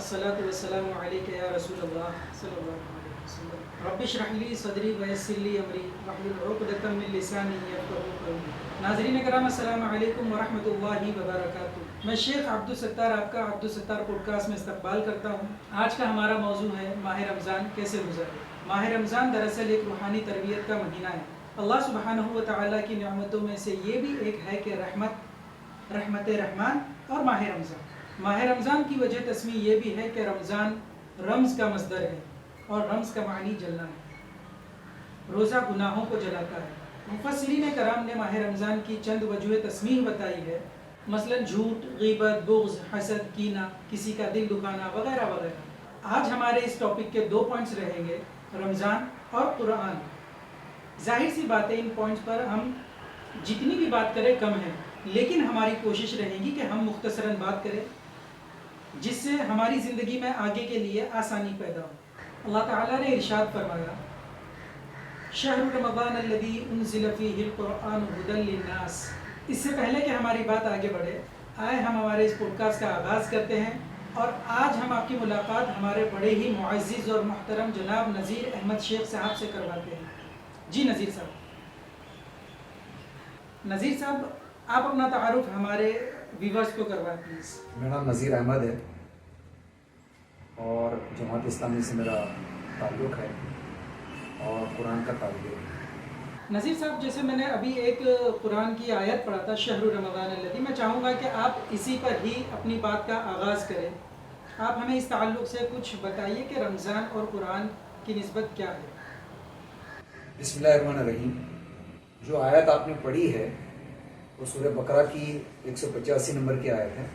الصلاۃ والسلام علیک یا رسول اللہ صلی اللہ علیہ وسلم رب اشرح لی صدری ویسر لی امری واحلل عقدۃ من لسانی یفقہوا قولی۔ ناظرین کرام السلام علیکم ورحمۃ اللہ وبرکاتہ۔ میں شیخ عبدالستار آپ کا عبدالستار پوڈ کاسٹ میں استقبال کرتا ہوں۔ آج کا ہمارا موضوع ہے ماہ رمضان کیسے گزرے۔ ماہ رمضان دراصل ایک روحانی تربیت کا مہینہ ہے۔ اللہ سبحانہ و تعالیٰ کی نعمتوں میں سے یہ بھی ایک ہے کہ رحمت رحمان اور ماہ رمضان۔ ماہ رمضان کی وجہ تسمیہ یہ بھی ہے کہ رمضان رمز کا مصدر ہے اور رمز کا معنی جلنا ہے۔ روزہ گناہوں کو جلاتا ہے۔ مفسرین کرام نے ماہ رمضان کی چند وجوہ تسمیہ بتائی ہے، مثلا جھوٹ، غیبت، بغض، حسد، کینہ، کسی کا دل دکھانا وغیرہ وغیرہ۔ آج ہمارے اس ٹاپک کے 2 پوائنٹس رہیں گے، رمضان اور قرآن۔ ظاہر سی بات ہے ان پوائنٹس پر ہم جتنی بھی بات کریں کم ہے، لیکن ہماری کوشش رہے گی کہ ہم مختصراً بات کریں جس سے ہماری زندگی میں آگے کے لیے آسانی پیدا ہو۔ اللہ تعالیٰ نے ارشاد فرمایا، شہر رمضان الذی انزل فیہ القرآن ھدی للناس۔ اس سے پہلے کہ ہماری بات آگے بڑھے، آئے ہم ہمارے اس پوڈ کاسٹ کا آغاز کرتے ہیں، اور آج ہم آپ کی ملاقات ہمارے بڑے ہی معزز اور محترم جناب نذیر احمد شیخ صاحب سے کرواتے ہیں۔ جی نذیر صاحب۔ نذیر صاحب، آپ اپنا تعارف ہمارے ویورز کو کروائیں پلیز۔ میرا نام نذیر احمد ہے اور جماعت اسلامی سے میرا تعلق ہے اور قرآن کا طالب علم۔ نذیر صاحب، جیسے میں نے ابھی ایک قرآن کی آیت پڑھا تھا، شہر رمضان الذی، میں چاہوں گا کہ آپ اسی پر ہی اپنی بات کا آغاز کریں۔ آپ ہمیں اس تعلق سے کچھ بتائیے کہ رمضان اور قرآن کی نسبت کیا ہے۔ بسم اللہ الرحمن الرحیم۔ جو آیت آپ نے پڑھی ہے وہ سورہ بقرہ کی 185 نمبر کی آیت ہے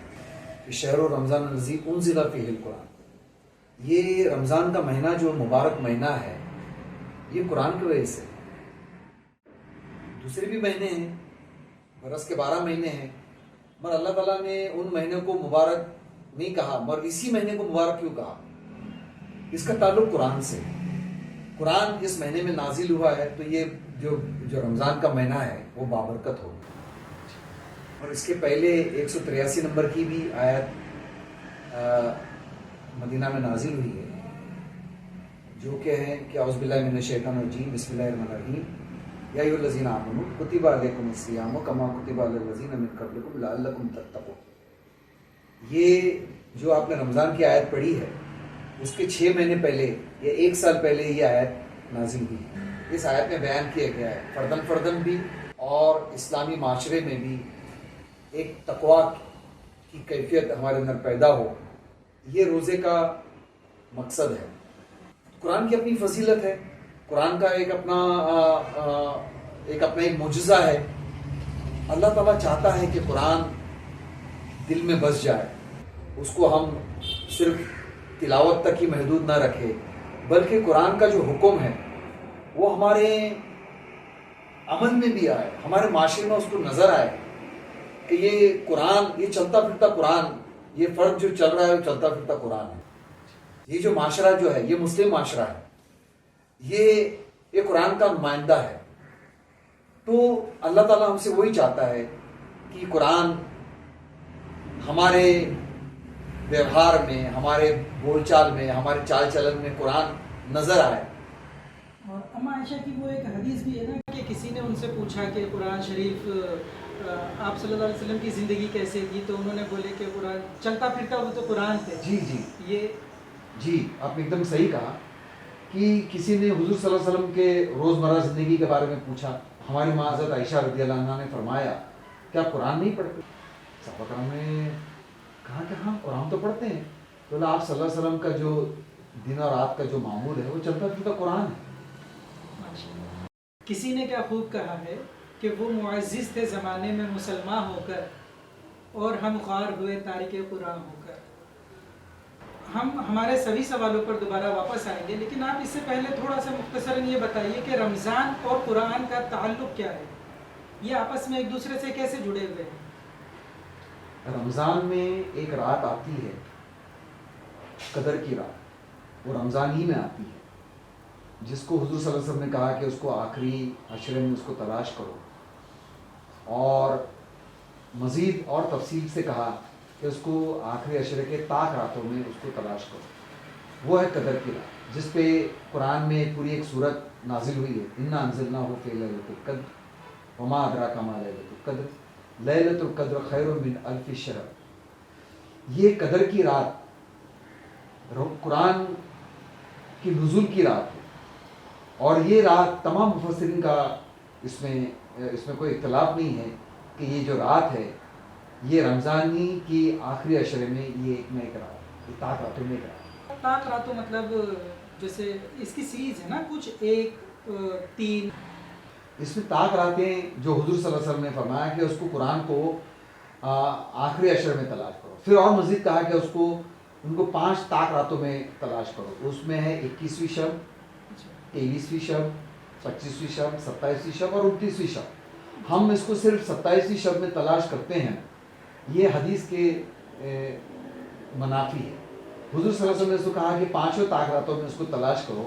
کہ شہر رمضان الذی انزل فیہ القرآن۔ یہ رمضان کا مہینہ جو مبارک مہینہ ہے، یہ قرآن کی وجہ سے۔ دوسرے بھی مہینے ہیں، برس کے 12 مہینے ہیں، مگر اللہ تعالیٰ نے ان مہینوں کو مبارک نہیں کہا، مگر اسی مہینے کو مبارک کیوں کہا؟ اس کا تعلق قرآن سے۔ قرآن اس مہینے میں نازل ہوا ہے تو یہ جو رمضان کا مہینہ ہے وہ بابرکت ہو۔ اور اس کے پہلے 183 نمبر کی بھی آیت مدینہ میں نازل ہوئی ہے، جو کہ ہے کہ اعوذ باللہ من الشیطان الرجیم، بسم اللہ الرحمن الرحیم، یا ایھا الذین آمنوا کتب علیکم الصیام کما کتب علی الذین من قبلکم لعلکم تتقون۔ یہ جو آپ نے رمضان کی آیت پڑھی ہے، اس کے 6 مہینے پہلے یا 1 سال پہلے یہ آیت نازل ہوئی ہے۔ اس آیت میں بیان کیا گیا ہے فردن بھی اور اسلامی معاشرے میں بھی ایک تقویٰ کی کیفیت ہمارے اندر پیدا ہو، یہ روزے کا مقصد ہے۔ قرآن کی اپنی فضیلت ہے، قرآن کا ایک اپنا ایک معجزہ ہے۔ اللہ تعالیٰ چاہتا ہے کہ قرآن دل میں بس جائے، اس کو ہم صرف تلاوت تک ہی محدود نہ رکھے، بلکہ قرآن کا جو حکم ہے وہ ہمارے عمل میں بھی آئے، ہمارے معاشرے میں اس کو نظر آئے کہ یہ قرآن، یہ چلتا پھرتا قرآن، یہ فرد جو چل رہا ہے وہ چلتا پھرتا قرآن ہے۔ یہ جو معاشرہ جو ہے یہ مسلم معاشرہ ہے، یہ قرآن کا نمائندہ ہے۔ تو اللہ تعالیٰ ہم سے وہی چاہتا ہے کہ قرآن ہمارے ویوہار میں، ہمارے بول چال میں، ہمارے چال چلن میں قرآن نظر آئے۔ اور اما عائشہ کی وہ ایک حدیث بھی ہے نا کہ کسی نے ان سے پوچھا کہ قرآن شریف آپ صلی اللہ علیہ وسلم کی زندگی کیسے تھی، تو انہوں نے بولے کہ قرآن چلتا پھرتا وہ تو قرآن تھے۔ جی آپ نے ایک دم صحیح کہا کہ کسی نے حضور صلی اللہ علیہ وسلم کے روزمرہ زندگی کے بارے میں پوچھا۔ ہماری ماں حضرت عائشہ رضی اللہ عنہا نے فرمایا کہ آپ قرآن نہیں پڑھتے؟ صحابہ کرام نے کہا کہ ہاں قرآن تو پڑھتے ہیں۔ تو اللہ آپ صلی اللہ علیہ وسلم کا جو دن اور رات کا جو معمول ہے وہ چلتا پھرتا قرآن ہے۔ کسی نے کیا خوب کہا ہے کہ وہ معزز تھے زمانے میں مسلمان ہو کر، اور ہم خوار ہوئے تارک قرآن ہو کر۔ ہم ہمارے سبھی سوالوں پر دوبارہ واپس آئیں گے، لیکن آپ اس سے پہلے تھوڑا سا مختصراً یہ بتائیے کہ رمضان اور قرآن کا تعلق کیا ہے، یہ آپس میں ایک دوسرے سے کیسے جڑے ہوئے ہیں؟ رمضان میں ایک رات آتی ہے، قدر کی رات، وہ رمضان ہی میں آتی ہے، جس کو حضور صلی اللہ علیہ وسلم نے کہا کہ اس کو آخری عشرے میں اس کو تلاش کرو، اور مزید اور تفصیل سے کہا کہ اس کو آخری عشرے کے طاق راتوں میں اس کو تلاش کرو، وہ ہے قدر کی رات، جس پہ قرآن میں پوری ایک صورت نازل ہوئی ہے، انا انزلناہ فی لیلۃ القدر وما ادراک ما لیلۃ القدر لیلۃ القدر خیر من الف شہر۔ یہ قدر کی رات قرآن کی نزول کی رات ہے، اور یہ رات تمام مفسرین کا اس میں کوئی اختلاف نہیں ہے کہ یہ جو رات ہے یہ رمضانی کی آخری عشرے میں یہ ایک رات ہے، یہ طاق راتوں میں ایک رات ہے۔ طاق راتوں مطلب جیسے اس کی سیریز ہے نا، کچھ 1 3 اس میں طاق راتیں جو حضور صلی اللہ علیہ وسلم نے فرمایا کہ اس کو قرآن کو آخری عشر میں تلاش کرو، پھر اور مزید کہا کہ اس کو ان کو 5 طاق راتوں میں تلاش کرو، اس میں ہے 21ویں شب، 23ویں شب، 25ویں شب، 27ویں شب اور 29ویں شب۔ ہم اس کو صرف 27ویں شب میں تلاش کرتے ہیں، یہ حدیث کے منافی ہے۔ حضور صلی اللہ علیہ وسلم نے اس کو کہا کہ 5 طاق راتوں میں اس کو تلاش کرو،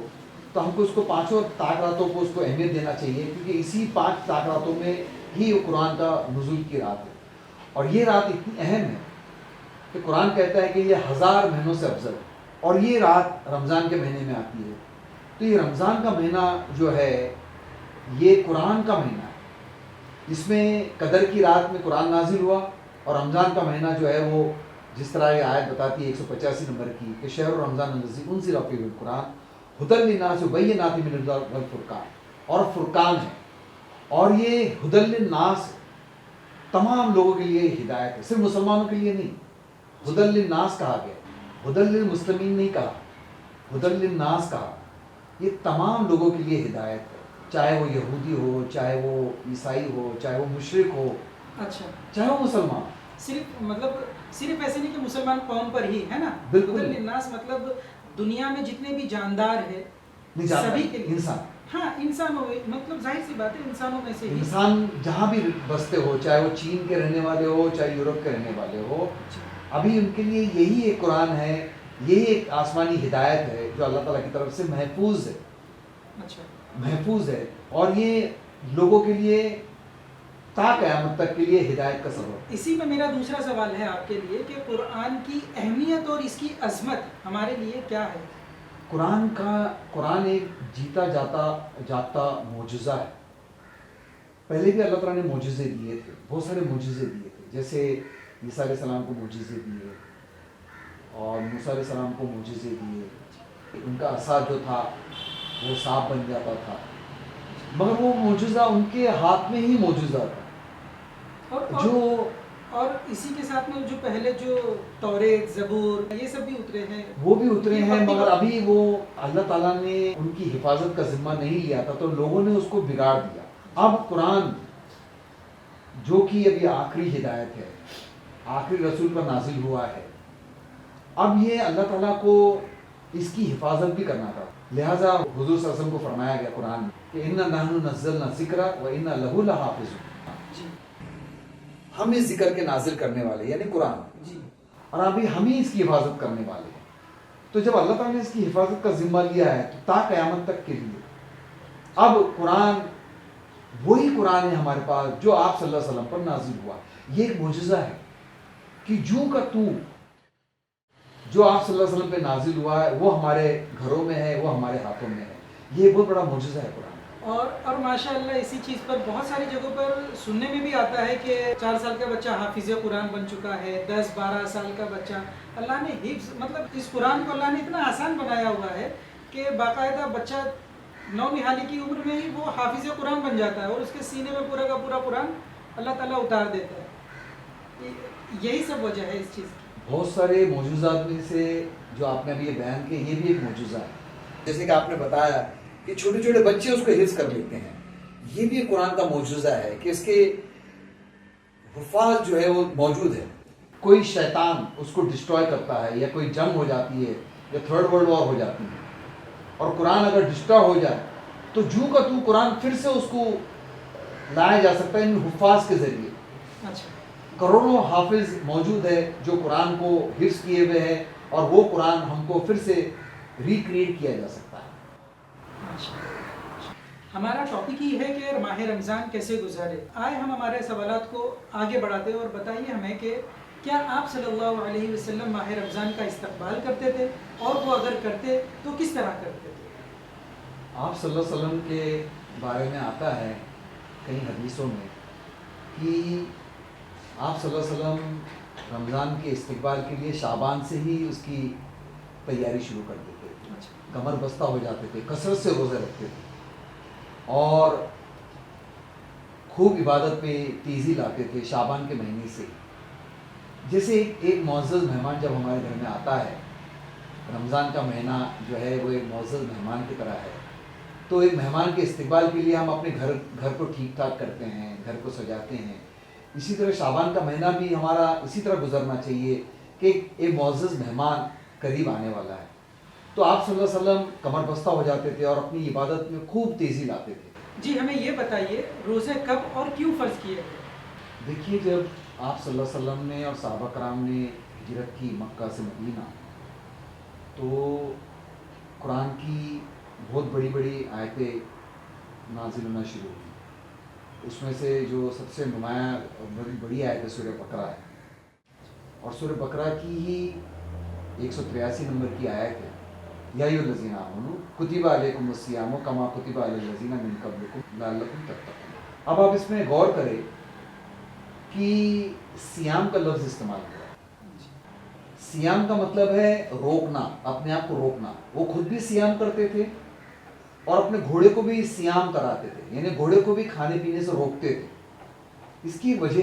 تو ہم کو اس کو 5 طاق راتوں کو اس کو اہمیت دینا چاہیے، کیونکہ اسی 5 طاق راتوں میں ہی قرآن کا نزول کی رات ہے، اور یہ رات اتنی اہم ہے کہ قرآن کہتا ہے کہ یہ 1000 مہینوں سے افضل ہے، اور یہ رات رمضان کے مہینے میں آتی ہے۔ تو یہ رمضان کا مہینہ جو ہے یہ قرآن کا مہینہ ہے، اس میں قدر کی رات میں قرآن نازل ہوا، اور رمضان کا مہینہ جو ہے وہ جس طرح یہ آیت بتاتی ہے 185 نمبر کی کہ شہر رمضان الذی انزل فیہ القرآن ھدی للناس وبینات من الہدی والفرقان، اور فرقان ہے، اور یہ ھدی للناس تمام لوگوں کے لیے ہدایت ہے، صرف مسلمانوں کے لیے نہیں، ھدی للناس کہا گیا، ھدی للمسلمین نہیں کہا، ھدی للناس کہا، یہ تمام لوگوں کے لیے ہدایت ہے، چاہے وہ یہودی ہو، چاہے وہ عیسائی ہو، چاہے وہ مشرک ہو، اچھا چاہے وہ مسلمان۔ صرف ایسے نہیں کہ مسلمان قوم پر ہی ہے نا، بالکل للناس مطلب دنیا میں جتنے بھی جاندار ہیں سبھی کے لیے، انسان، ہاں انسان ہوئے، مطلب ظاہر سی بات ہے انسانوں میں سے ہی انسان جہاں بھی بستے ہو، چاہے وہ چین کے رہنے والے ہو، چاہے یورپ کے رہنے والے ہو، ابھی ان کے لیے یہی ایک قرآن ہے، یہی ایک آسمانی ہدایت ہے جو اللہ تعالیٰ کی طرف سے محفوظ ہے، محفوظ ہے، اور یہ لوگوں کے لیے تا قیامت تک کے لیے ہدایت کا سبب۔ اسی میں میرا دوسرا سوال ہے آپ کے لیے کہ قرآن کی اہمیت اور اس کی عظمت ہمارے لیے کیا ہے؟ قرآن ایک جیتا جاتا معجزہ ہے۔ پہلے بھی اللہ تعالیٰ نے معجزے دیے تھے، بہت سارے معجزے دیے تھے، جیسے عیسیٰ علیہ السلام کو معجزے دیے، اور موسیٰ علیہ السلام کو معجزے دیے، ان کا عصا جو تھا وہ سانپ بن جاتا تھا، مگر وہ معجزہ ان کے ہاتھ میں ہی معجزہ تھا۔ اور اسی کے ساتھ میں جو پہلے جو توریت، زبور، یہ سب بھی اترے ہیں، وہ بھی اترے ہیں، مگر ابھی وہ اللہ تعالیٰ نے ان کی حفاظت کا ذمہ نہیں لیا تھا، تو لوگوں نے اس کو بگاڑ دیا۔ اب قرآن جو کہ ابھی آخری ہدایت ہے، آخری رسول پر نازل ہوا ہے، اب یہ اللہ تعالیٰ کو اس کی حفاظت بھی کرنا تھا، لہٰذا حضور صلی اللہ علیہ وسلم کو فرمایا گیا قرآن میں کہ اِنَّا نَحْنُ نَزَّلْنَا الذِّکْرَ وَإِنَّا لَهُ لَحَافِظُونَ، ہم اس ذکر کے نازل کرنے والے یعنی قرآن، اور ابھی ہم ہی اس کی حفاظت کرنے والے ہیں۔ تو جب اللہ تعالیٰ نے اس کی حفاظت کا ذمہ لیا ہے تو تا قیامت تک کے لیے اب قرآن وہی قرآن ہے ہمارے پاس جو آپ صلی اللہ علیہ وسلم پر نازل ہوا۔ یہ ایک معجزہ ہے کہ جو کا تو جو آپ صلی اللہ علیہ وسلم پہ نازل ہوا ہے وہ ہمارے گھروں میں ہے، وہ ہمارے ہاتھوں میں ہے، یہ بہت بڑا معجزہ ہے قرآن۔ اور ماشاءاللہ اسی چیز پر بہت ساری جگہوں پر سننے میں بھی آتا ہے کہ 4 سال کا بچہ حافظ قرآن بن چکا ہے، 10-12 سال کا بچہ، اللہ نے حفظ، مطلب اس قرآن کو اللہ نے اتنا آسان بنایا ہوا ہے کہ باقاعدہ بچہ نونہالی کی عمر میں ہی وہ حافظ قرآن بن جاتا ہے، اور اس کے سینے میں پورا کا پورا قرآن اللہ تعالیٰ اتار دیتا ہے۔ یہی سب وجہ ہے اس چیز کی۔ بہت سارے معجزات میں سے جو آپ نے ابھی یہ بیان کیے یہ بھی ایک معجزہ ہے، جیسے کہ آپ نے بتایا کہ چھوٹے چھوٹے بچے اس کو حفظ کر لیتے ہیں، یہ بھی قرآن کا معجزہ ہے کہ اس کے حفاظ جو ہے وہ موجود ہے۔ کوئی شیطان اس کو ڈسٹروائے کرتا ہے، یا کوئی جنگ ہو جاتی ہے، یا 3rd ورلڈ وار ہو جاتی ہے، اور قرآن اگر ڈسٹروائے ہو جائے تو جو کا تو قرآن پھر سے اس کو لایا جا سکتا ہے ان حفاظ کے ذریعے۔ کروڑوں حافظ موجود ہے جو قرآن کو حفظ کیے ہوئے ہیں، اور وہ قرآن ہم کو پھر سے ریکریٹ کیا جا سکتا ہے۔ ہمارا ٹاپک ہی ہے کہ ماہ رمضان کیسے گزارے۔ آئے ہم ہمارے سوالات کو آگے بڑھاتے ہیں، اور بتائیے ہمیں کہ کیا آپ صلی اللہ علیہ وسلم ماہ رمضان کا استقبال کرتے تھے، اور وہ اگر کرتے تو کس طرح کرتے تھے؟ آپ صلی اللہ علیہ وسلم کے بارے میں آتا ہے کئی حدیثوں میں کہ آپ صلی اللہ علیہ وسلم رمضان کے استقبال کے لیے شعبان سے ہی اس کی تیاری شروع کر دیتے تھے، کمر بستہ ہو جاتے تھے، کثرت سے روزے رکھتے تھے اور خوب عبادت پہ تیزی لاتے تھے شعبان کے مہینے سے. جیسے ایک معزز مہمان جب ہمارے گھر میں آتا ہے، رمضان کا مہینہ جو ہے وہ ایک معزز مہمان کی طرح ہے، تو ایک مہمان کے استقبال کے لیے ہم اپنے گھر کو ٹھیک ٹھاک کرتے ہیں، گھر کو سجاتے ہیں. اسی طرح شعبان کا مہینہ بھی ہمارا اسی طرح گزرنا چاہیے کہ ایک معزز مہمان قریب آنے والا ہے. تو آپ صلی اللہ علیہ وسلم کمر بستہ ہو جاتے تھے اور اپنی عبادت میں خوب تیزی لاتے تھے. جی ہمیں یہ بتائیے، روزے کب اور کیوں فرض کیے گئے؟ دیکھیے، جب آپ صلی اللہ علیہ وسلم نے اور صحابہ کرام نے ہجرت کی مکہ سے مدینہ، تو قرآن کی بہت بڑی بڑی آیتیں نازل ہونا شروع ہوئی. اس میں سے جو سب سے نمایاں اور بڑی آیت ہے سورہ بقرہ ہے، اور سورہ بقرہ کی ہی 183 نمبر کی آیت ہے، یا ایھا الذین آمنوا کتب علیکم الصیام کما کتب علی الذین من قبلکم لعلکم تتقون. اب آپ اس میں غور کریں کہ صیام کا لفظ استعمال کرا. صیام کا مطلب ہے روکنا، اپنے آپ کو روکنا. وہ خود بھی صیام کرتے تھے اور اپنے گھوڑے کو بھی صیام کراتے تھے، یعنی گھوڑے کو بھی کھانے پینے سے روکتے تھے. اس کی وجہ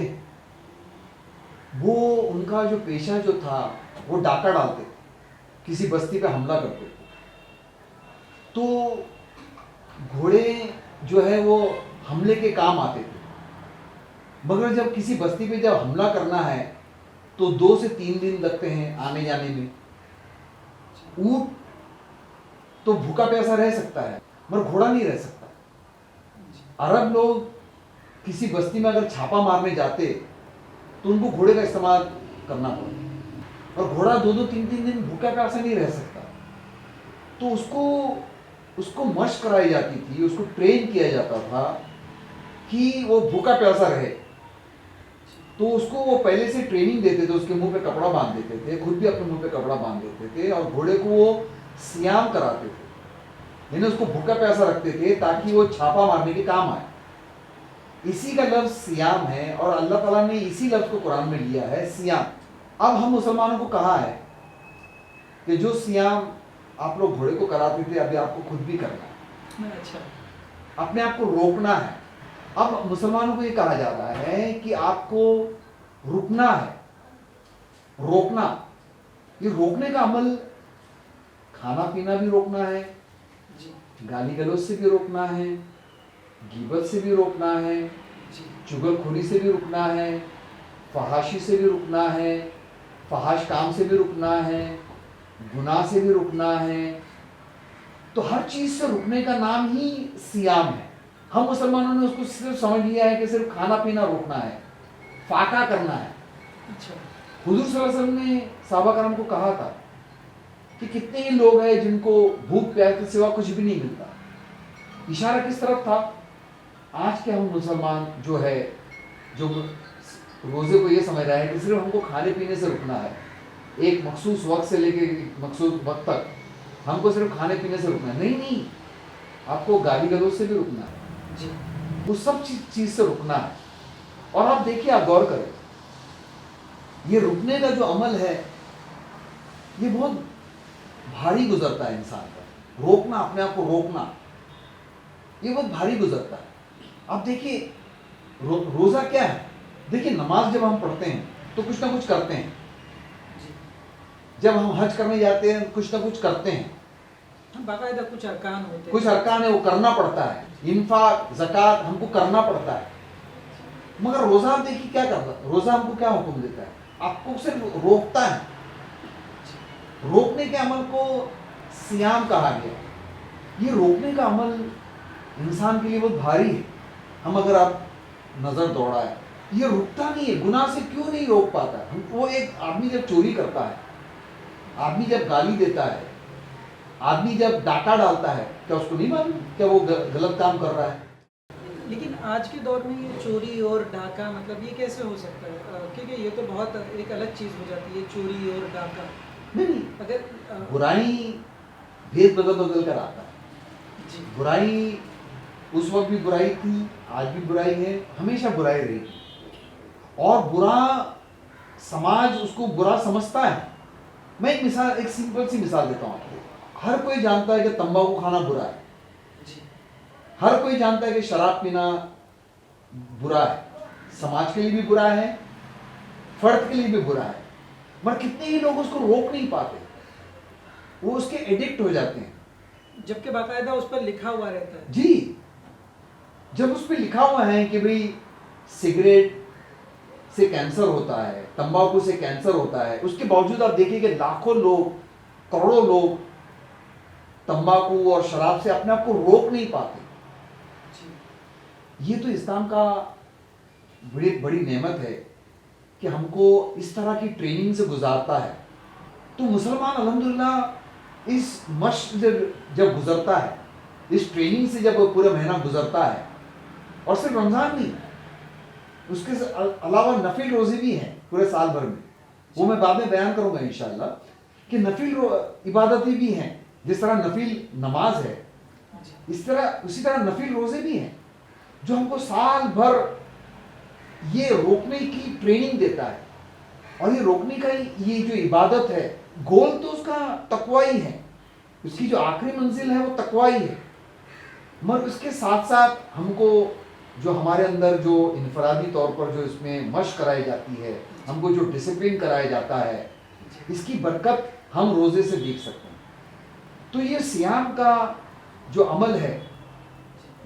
وہ ان کا جو پیشہ جو تھا وہ ڈاکہ ڈالتے تھے، کسی بستی پہ حملہ کرتے تھے. تو گھوڑے جو ہے وہ حملے کے کام آتے تھے، مگر جب کسی بستی پہ جب حملہ کرنا ہے تو 2 سے 3 دن لگتے ہیں آنے جانے میں. اونٹ تو بھوکا پیاسا رہ سکتا ہے مگر گھوڑا نہیں رہ سکتا. عرب لوگ کسی بستی میں اگر چھاپا مارنے جاتے تو ان کو گھوڑے کا استعمال کرنا پڑتا، اور گھوڑا 2-3 دن بھوکا پیاسا نہیں رہ سکتا. تو اس کو مشق کرائی جاتی تھی، اس کو ٹرین کیا جاتا تھا کہ وہ بھوکا پیاسا رہے. تو اس کو وہ پہلے سے ٹریننگ دیتے تھے، اس کے منہ پہ کپڑا باندھ دیتے تھے، خود بھی اپنے منہ پہ کپڑا باندھ دیتے تھے، اور گھوڑے کو وہ صیام کراتے تھے، یعنی اس کو بھوکا پیاسا رکھتے تھے تاکہ وہ چھاپا مارنے کے کام آئے. اسی کا لفظ صیام ہے، اور اللہ تعالیٰ نے اسی لفظ کو قرآن میں لیا ہے، صیام. اب ہم مسلمانوں کو کہا ہے کہ جو صیام آپ لوگ گھوڑے کو کراتے تھے ابھی آپ کو خود بھی کرنا ہے، اچھا، اپنے آپ کو روکنا ہے. اب مسلمانوں کو یہ کہا جا رہا ہے کہ آپ کو رکنا ہے. روکنا، یہ روکنے کا عمل کھانا پینا بھی روکنا ہے، گالی گلوچ سے بھی روکنا ہے، غیبت سے بھی روکنا ہے، چغل خوری سے بھی رکنا ہے، فحاشی سے بھی رکنا ہے، فحاش کام سے بھی رکنا ہے، گناہ سے بھی رکنا ہے. تو ہر چیز سے رکنے کا نام ہی صیام ہے. ہم مسلمانوں نے اس کو صرف سمجھ لیا ہے کہ صرف کھانا پینا روکنا ہے، فاقہ کرنا ہے. حضور صلی اللہ علیہ وسلم نے صحابہ کرام کو کہا تھا کہ کتنے ہی لوگ ہیں جن کو بھوک پیاس کے سوا کچھ بھی نہیں ملتا. اشارہ کس طرف تھا؟ آج کے ہم مسلمان جو ہے، جو روزے کو یہ سمجھ رہا ہے کہ صرف ہم کو کھانے پینے سے رکنا ہے، ایک مخصوص وقت سے لے کے مخصوص وقت تک ہم کو صرف کھانے پینے سے رکنا ہے. نہیں، آپ کو گالی گلوچ سے بھی رکنا ہے، وہ سب چیز سے رکنا ہے. اور آپ دیکھیے، آپ غور کریں، یہ رکنے کا جو عمل ہے یہ بہت بھاری گزرتا ہے انسان کا. روکنا، اپنے آپ کو روکنا، یہ بہت بھاری گزرتا ہے. آپ دیکھیے روزہ کیا ہے. دیکھیے نماز جب ہم پڑھتے ہیں تو کچھ نہ کچھ کرتے ہیں، جب ہم حج کرنے جاتے ہیں کچھ نہ کچھ کرتے ہیں، باقاعدہ کچھ ارکان ہوتے ہیں، کچھ ارکان ہے وہ کرنا پڑتا ہے. انفاق زکوٰۃ ہم کو کرنا پڑتا ہے. مگر روزہ آپ دیکھیے کیا کرتا ہے. روزہ ہم کو کیا حکم دیتا ہے؟ آپ کو صرف روکتا ہے. روکنے کے عمل کو صیام کہا گیا. یہ روکنے کا عمل انسان کے لیے بہت بھاری ہے. ہم اگر آپ نظر دوڑائے، یہ رکتا نہیں ہے. گناہ سے کیوں نہیں روک پاتا ہے؟ وہ ایک آدمی جب چوری کرتا ہے، آدمی جب گالی دیتا ہے، آدمی جب ڈاکہ ڈالتا ہے، کیا اس کو نہیں معلوم کہ وہ غلط کام کر رہا ہے؟ لیکن آج کے دور میں یہ چوری اور ڈاکہ مطلب یہ کیسے ہو سکتا ہے؟ کیونکہ یہ تو بہت ایک الگ چیز ہو جاتی ہے چوری اور ڈاکہ. نہیں، اگر برائی بھید بدل کر آتا ہے. جی برائی اس وقت بھی برائی تھی، آج بھی برائی ہے، ہمیشہ برائی رہی گی. اور برا سماج اس کو برا سمجھتا ہے. میں ایک سمپل سی مثال دیتا ہوں آپ کو. ہر کوئی جانتا ہے کہ تمباکو کھانا برا ہے. جی ہر کوئی جانتا ہے کہ شراب پینا برا ہے، سماج کے لیے بھی برا ہے، فرد کے لیے بھی برا ہے. مگر کتنے ہی لوگ اس کو روک نہیں پاتے، وہ اس کے ایڈکٹ ہو جاتے ہیں. جبکہ باقاعدہ اس پر لکھا ہوا رہتا ہے. جی، جب اس پہ لکھا ہوا ہے کہ بھئی سگریٹ سے کینسر ہوتا ہے، تمباکو سے کینسر ہوتا ہے، اس کے باوجود آپ دیکھیں کہ لاکھوں لوگ، کروڑوں لوگ تمباکو اور شراب سے اپنے آپ کو روک نہیں پاتے. یہ تو اسلام کا بڑی نعمت ہے کہ ہم کو اس طرح کی ٹریننگ سے گزارتا ہے. تو مسلمان الحمدللہ اس مشق جب گزرتا ہے، اس ٹریننگ سے جب پورا مہینہ گزرتا ہے، اور صرف رمضان نہیں، اس کے علاوہ نفل روزے بھی ہیں پورے سال بھر میں، وہ میں بعد میں بیان کروں گا انشاءاللہ کہ نفل عبادتیں بھی ہیں. جس طرح نفل نماز ہے، اسی طرح نفل روزے بھی ہیں جو ہم کو سال بھر یہ روکنے کی ٹریننگ دیتا ہے. اور یہ روکنے کا یہ جو عبادت ہے، گول تو اس کا تقوی ہی ہے، اس کی جو آخری منزل ہے وہ تقوی ہی ہے. مگر اس کے ساتھ ساتھ ہم کو جو ہمارے اندر جو انفرادی طور پر جو اس میں مشق کرائی جاتی ہے، ہم کو جو ڈسپلن کرایا جاتا ہے، اس کی برکت ہم روزے سے دیکھ سکتے ہیں. تو یہ صیام کا جو عمل ہے،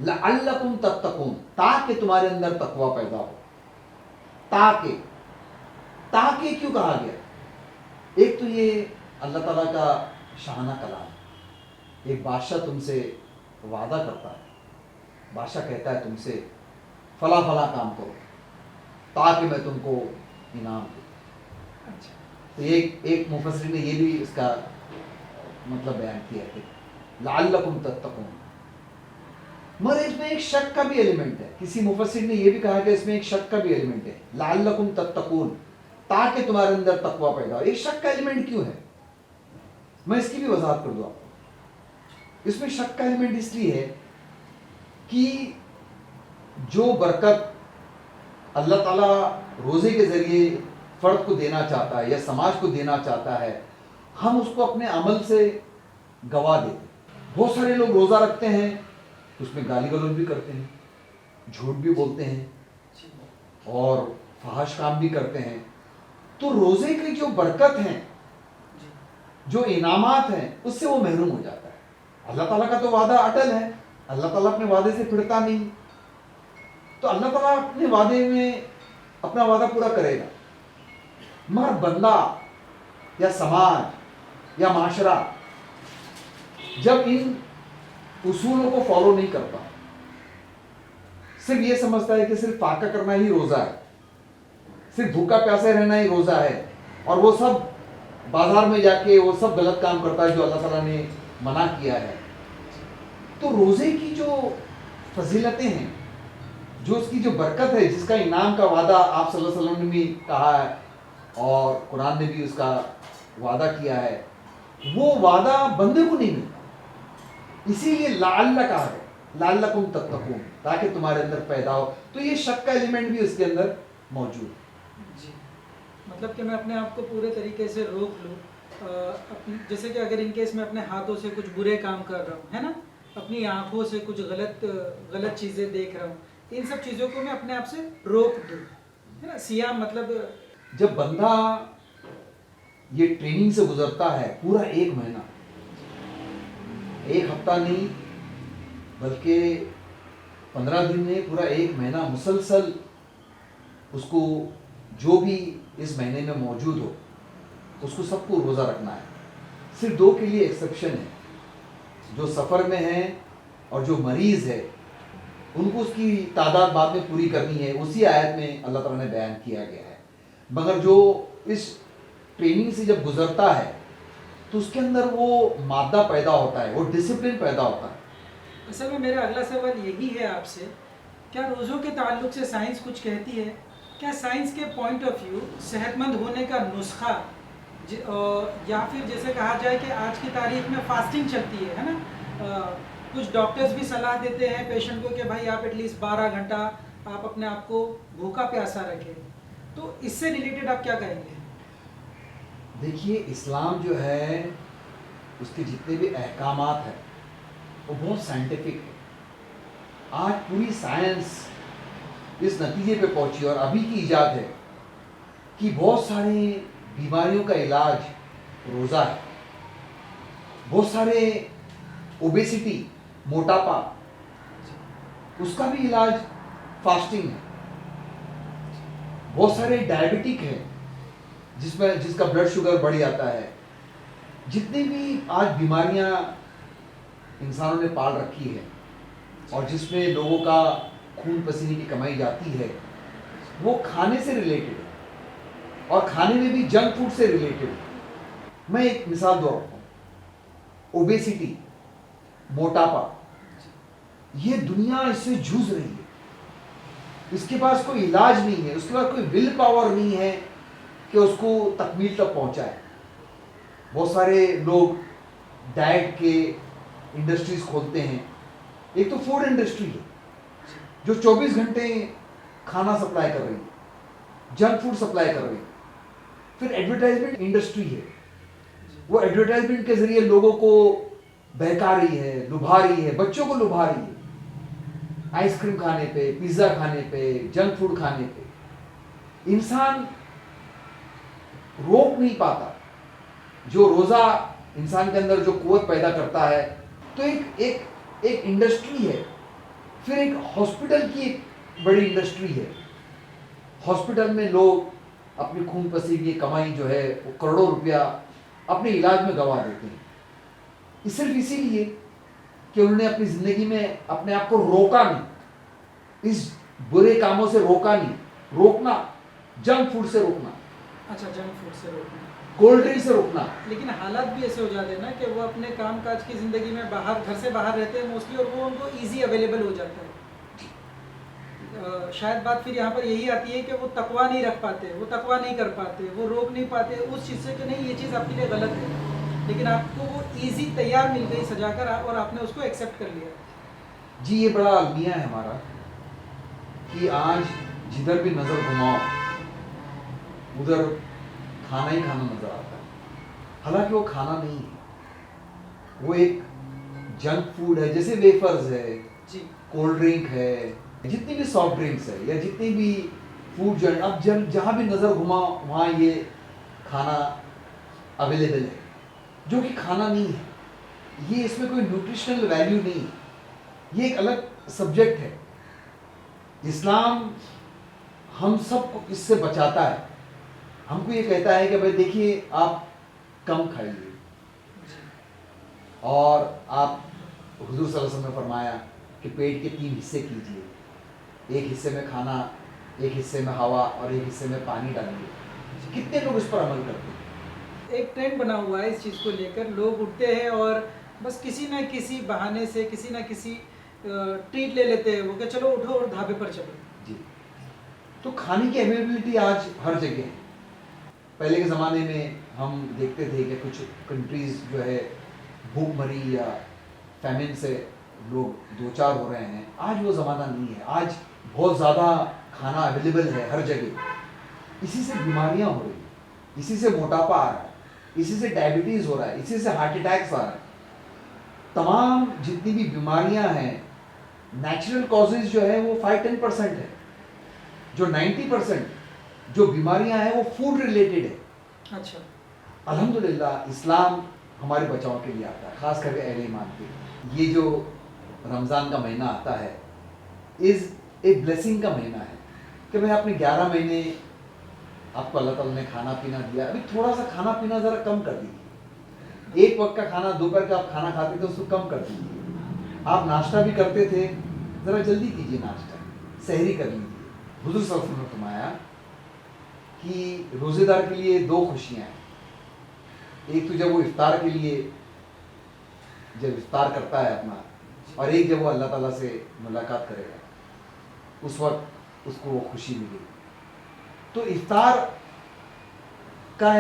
لعلکم تتقون، تاکہ تمہارے اندر تقوی پیدا ہو. تاکہ کیوں کہا گیا؟ ایک تو یہ اللہ تعالیٰ کا شاہانہ کلام ہے. ایک بادشاہ تم سے وعدہ کرتا ہے، بادشاہ کہتا ہے تم سے فلاں کام کرو تاکہ میں تم کو انعام دوں. تو ایک مفسر نے یہ بھی اس کا مطلب بیان کیا ہے کہ لعلکم تتقون. مگر اس میں ایک شک کا بھی ایلیمنٹ ہے. کسی مفسر نے یہ بھی کہا کہ اس میں ایک شک کا بھی ایلیمنٹ ہے. لعلکم تتقون، تاکہ تمہارے اندر تقوی پیدا ہو. ایک شک کا ایلیمنٹ کیوں ہے؟ میں اس کی بھی وضاحت کر دوں آپ کو. اس میں شک کا ایلیمنٹ اس لیے ہے کہ جو برکت اللہ تعالیٰ روزے کے ذریعے فرد کو دینا چاہتا ہے یا سماج کو دینا چاہتا ہے، ہم اس کو اپنے عمل سے گوا دیتے. بہت سارے لوگ روزہ رکھتے ہیں، اس میں گالی گلوچ بھی کرتے ہیں، جھوٹ بھی بولتے ہیں اور فحش کام بھی کرتے ہیں. تو روزے کی جو برکت ہیں، جو انعامات ہیں، اس سے وہ محروم ہو جاتا ہے. اللہ تعالیٰ کا تو وعدہ اٹل ہے، اللہ تعالیٰ اپنے وعدے سے پھرتا نہیں. تو اللہ تعالیٰ اپنے وعدے میں اپنا وعدہ پورا کرے گا. مگر بندہ یا سماج یا معاشرہ جب ان اصولوں کو فالو نہیں کرتا، صرف یہ سمجھتا ہے کہ صرف فاقہ کرنا ہی روزہ ہے، صرف بھوکا پیاسے رہنا ہی روزہ ہے، اور وہ سب بازار میں جا کے وہ سب غلط کام کرتا ہے جو اللہ تعالیٰ نے منع کیا ہے. تو روزے کی جو فضیلتیں ہیں، جو اس کی جو برکت ہے، جس کا انعام کا وعدہ آپ صلی اللہ علیہ وسلم نے بھی کہا ہے اور قرآن نے بھی اس کا وعدہ کیا ہے، وہ وعدہ بندے کو نہیں ملتا. اسی لیے لعل کہا ہے، لعلکم تتقون، تاکہ تمہارے اندر پیدا ہو. تو یہ شک کا ایلیمنٹ بھی اس کے اندر موجود ہے. جی، مطلب کہ میں اپنے آپ کو پورے طریقے سے روک لوں. جیسے کہ اگر ان کیس میں اپنے ہاتھوں سے کچھ برے کام کر رہا ہوں، ہے نا، اپنی آنکھوں سے کچھ غلط چیزیں دیکھ رہا ہوں، ان سب چیزوں کو میں اپنے آپ سے روک دوں، ہے نا. سیام مطلب جب بندہ یہ ٹریننگ سے گزرتا ہے پورا ایک مہینہ، ایک ہفتہ نہیں بلکہ 15 دن میں، پورا ایک مہینہ مسلسل اس کو جو بھی اس مہینے میں موجود ہو اس کو سب کو روزہ رکھنا ہے. صرف 2 کے لیے ایکسیپشن ہے، جو سفر میں ہیں اور جو مریض ہے، ان کو اس کی تعداد بعد میں پوری کرنی ہے. اسی آیت میں اللہ تعالیٰ نے بیان کیا گیا ہے. مگر جو اس ٹریننگ سے جب گزرتا ہے تو اس کے اندر وہ مادہ پیدا ہوتا ہے، وہ ڈسپلن پیدا ہوتا ہے. اصل میں میرا اگلا سوال یہی ہے آپ سے کہ کیا روزوں کے تعلق سے سائنس کچھ کہتی ہے؟ کیا سائنس کے پوائنٹ آف ویو صحت مند ہونے کا نسخہ یا پھر جیسے کہا جائے کہ آج کی تاریخ میں فاسٹنگ چلتی ہے نا، کچھ ڈاکٹرز بھی صلاح دیتے ہیں پیشنٹ کو کہ بھائی آپ ایٹ لیسٹ 12 گھنٹہ آپ اپنے آپ کو بھوکا پیاسا رکھیں، تو اس سے ریلیٹڈ آپ کیا کہیں گے؟ دیکھیے اسلام جو ہے اس کے جتنے بھی احکامات ہیں وہ بہت سائنٹیفک ہے. آج پوری سائنس اس نتیجے پہ پہنچی اور ابھی کی ایجاد ہے کہ بہت ساری بیماریوں کا علاج روزہ ہے. بہت سارے اوبیسٹی، موٹاپا، اس کا بھی علاج فاسٹنگ ہے. بہت سارے ڈائبٹک ہیں جس کا بلڈ شوگر بڑھ جاتا ہے. جتنی بھی آج بیماریاں انسانوں نے پال رکھی ہے اور جس میں لوگوں کا خون پسینے کی کمائی جاتی ہے وہ کھانے سے ریلیٹڈ ہے اور کھانے میں بھی جنک فوڈ سے ریلیٹڈ ہے. میں ایک مثال دو آپ کو. اوبیسٹی، موٹاپا، یہ دنیا اس سے جوجھ رہی ہے. اس کے پاس کوئی علاج نہیں ہے، اس کے پاس کوئی ول پاور نہیں ہے کہ اس کو تکمیل تک پہنچائے. بہت سارے لوگ ڈائٹ کے انڈسٹریز کھولتے ہیں. ایک تو فوڈ انڈسٹری ہے جو 24 گھنٹے کھانا سپلائی کر رہی ہے، جنک فوڈ سپلائی کر رہی ہے. پھر ایڈورٹائزمنٹ انڈسٹری ہے، وہ ایڈورٹائزمنٹ کے ذریعے لوگوں کو بہکا رہی ہے، لبھا رہی ہے، بچوں کو لبھا رہی ہے آئس کریم کھانے پہ، پیزا کھانے پہ، جنک فوڈ کھانے پہ. انسان روک نہیں پاتا. جو روزہ انسان کے اندر جو قوت پیدا کرتا ہے تو ایک انڈسٹری ہے. پھر ایک ہاسپٹل کی ایک بڑی انڈسٹری ہے. ہاسپٹل میں لوگ اپنی خون پسینے کی کمائی جو ہے وہ کروڑوں روپیہ اپنے علاج میں گنوا دیتے ہیں، صرف اسی لیے کہ انہوں نے اپنی زندگی میں اپنے آپ کو روکا نہیں، اس برے کاموں سے روکا نہیں. روکنا، جنک فوڈ سے روکنا، اچھا جنک فوڈ سے روکنا، کولڈ ڈرنک سے روکنا. لیکن حالات بھی ایسے ہو جاتے ہیں نا کہ وہ اپنے کام کاج کی زندگی میں باہر، گھر سے باہر رہتے ہیں موسٹلی، اور وہ ان کو ایزی اویلیبل ہو جاتا ہے. شاید بات پھر یہاں پر یہی آتی ہے کہ وہ تقویٰ نہیں رکھ پاتے، وہ تقویٰ نہیں کر پاتے، وہ روک نہیں پاتے اس چیز سے کہ نہیں یہ چیز آپ کے لیے غلط ہے، لیکن آپ کو وہ ایزی تیار مل گئی سجا کر اور آپ نے اس کو ایکسیپٹ کر لیا. جی یہ بڑا المیہ ہے ہمارا کہ آج جدھر بھی نظر گھماؤ ادھر کھانا ہی کھانا نظر آتا ہے. حالانکہ وہ کھانا نہیں ہے، وہ ایک جنک فوڈ ہے. جیسے ویفرز ہے، جی، کولڈ ڈرنک ہے، جتنی بھی سافٹ ڈرنکس ہے یا جتنی بھی فوڈ جو ہے، اب جہاں بھی نظر گھماؤ وہاں یہ کھانا اویلیبل ہے جو کہ کھانا نہیں ہے. یہ اس میں کوئی نیوٹریشنل ویلیو نہیں ہے، یہ ایک الگ سبجیکٹ ہے. اسلام ہم سب کو اس سے بچاتا ہے. ہم کو یہ کہتا ہے کہ بھائی دیکھیے آپ کم کھائیے، اور آپ حضور صلی اللہ علیہ وسلم نے فرمایا کہ پیٹ کے 3 حصے کیجیے، ایک حصے میں کھانا، ایک حصے میں ہوا اور ایک حصے میں پانی ڈالیے. کتنے لوگ اس پر عمل کرتے ہیں؟ ایک ٹرینڈ بنا ہوا ہے اس چیز کو لے کر. لوگ اٹھتے ہیں اور بس کسی نہ کسی بہانے سے کسی نہ کسی ٹریٹ لے لیتے ہیں وہ کہ چلو اٹھو اور ڈھابے پر چلو. جی، تو کھانے کی اویلیبلٹی آج ہر جگہ ہے. پہلے کے زمانے میں ہم دیکھتے تھے کہ کچھ کنٹریز جو ہے بھوک مری یا فیمن سے لوگ دوچار ہو رہے ہیں. آج وہ زمانہ نہیں ہے. آج بہت زیادہ کھانا اویلیبل ہے ہر جگہ. اسی سے بیماریاں ہو رہی ہیں، اسی سے موٹاپا آ رہا ہے، اسی سے ڈائبٹیز ہو رہا ہے، اسی سے ہارٹ اٹیکس آ رہا ہے. تمام جتنی بھی بیماریاں ہیں نیچرل کازز جو ہے وہ 5-10% ہے. جو 90% جو بیماریاں ہیں وہ فوڈ ریلیٹڈ ہے. اچھا، الحمدللہ اسلام ہمارے بچاؤ کے لیے آتا ہے، خاص کر کے اہل ایمان کے. یہ جو رمضان کا مہینہ آتا ہے از اے بلیسنگ کا مہینہ ہے کہ میں اپنے 11 مہینے آپ کو اللہ تعالیٰ نے کھانا پینا دیا. ابھی تھوڑا سا کھانا پینا ذرا کم کر دیجیے. ایک وقت کا کھانا دوپہر کا آپ کھانا کھاتے تھے اس کو کم کر دیجیے. آپ ناشتہ بھی کرتے تھے ذرا جلدی کیجیے، ناشتہ سحری کر لیجیے. حضور صلی اللہ علیہ وسلم نے فرمایا کہ روزے دار کے لیے 2 خوشیاں ہیں. ایک تو جب وہ افطار کے لیے جب افطار کرتا ہے اپنا، اور ایک جب وہ اللہ تعالیٰ سے ملاقات کرے گا. اس وقت اس کو وہ خوشی ملی. تو افطار کا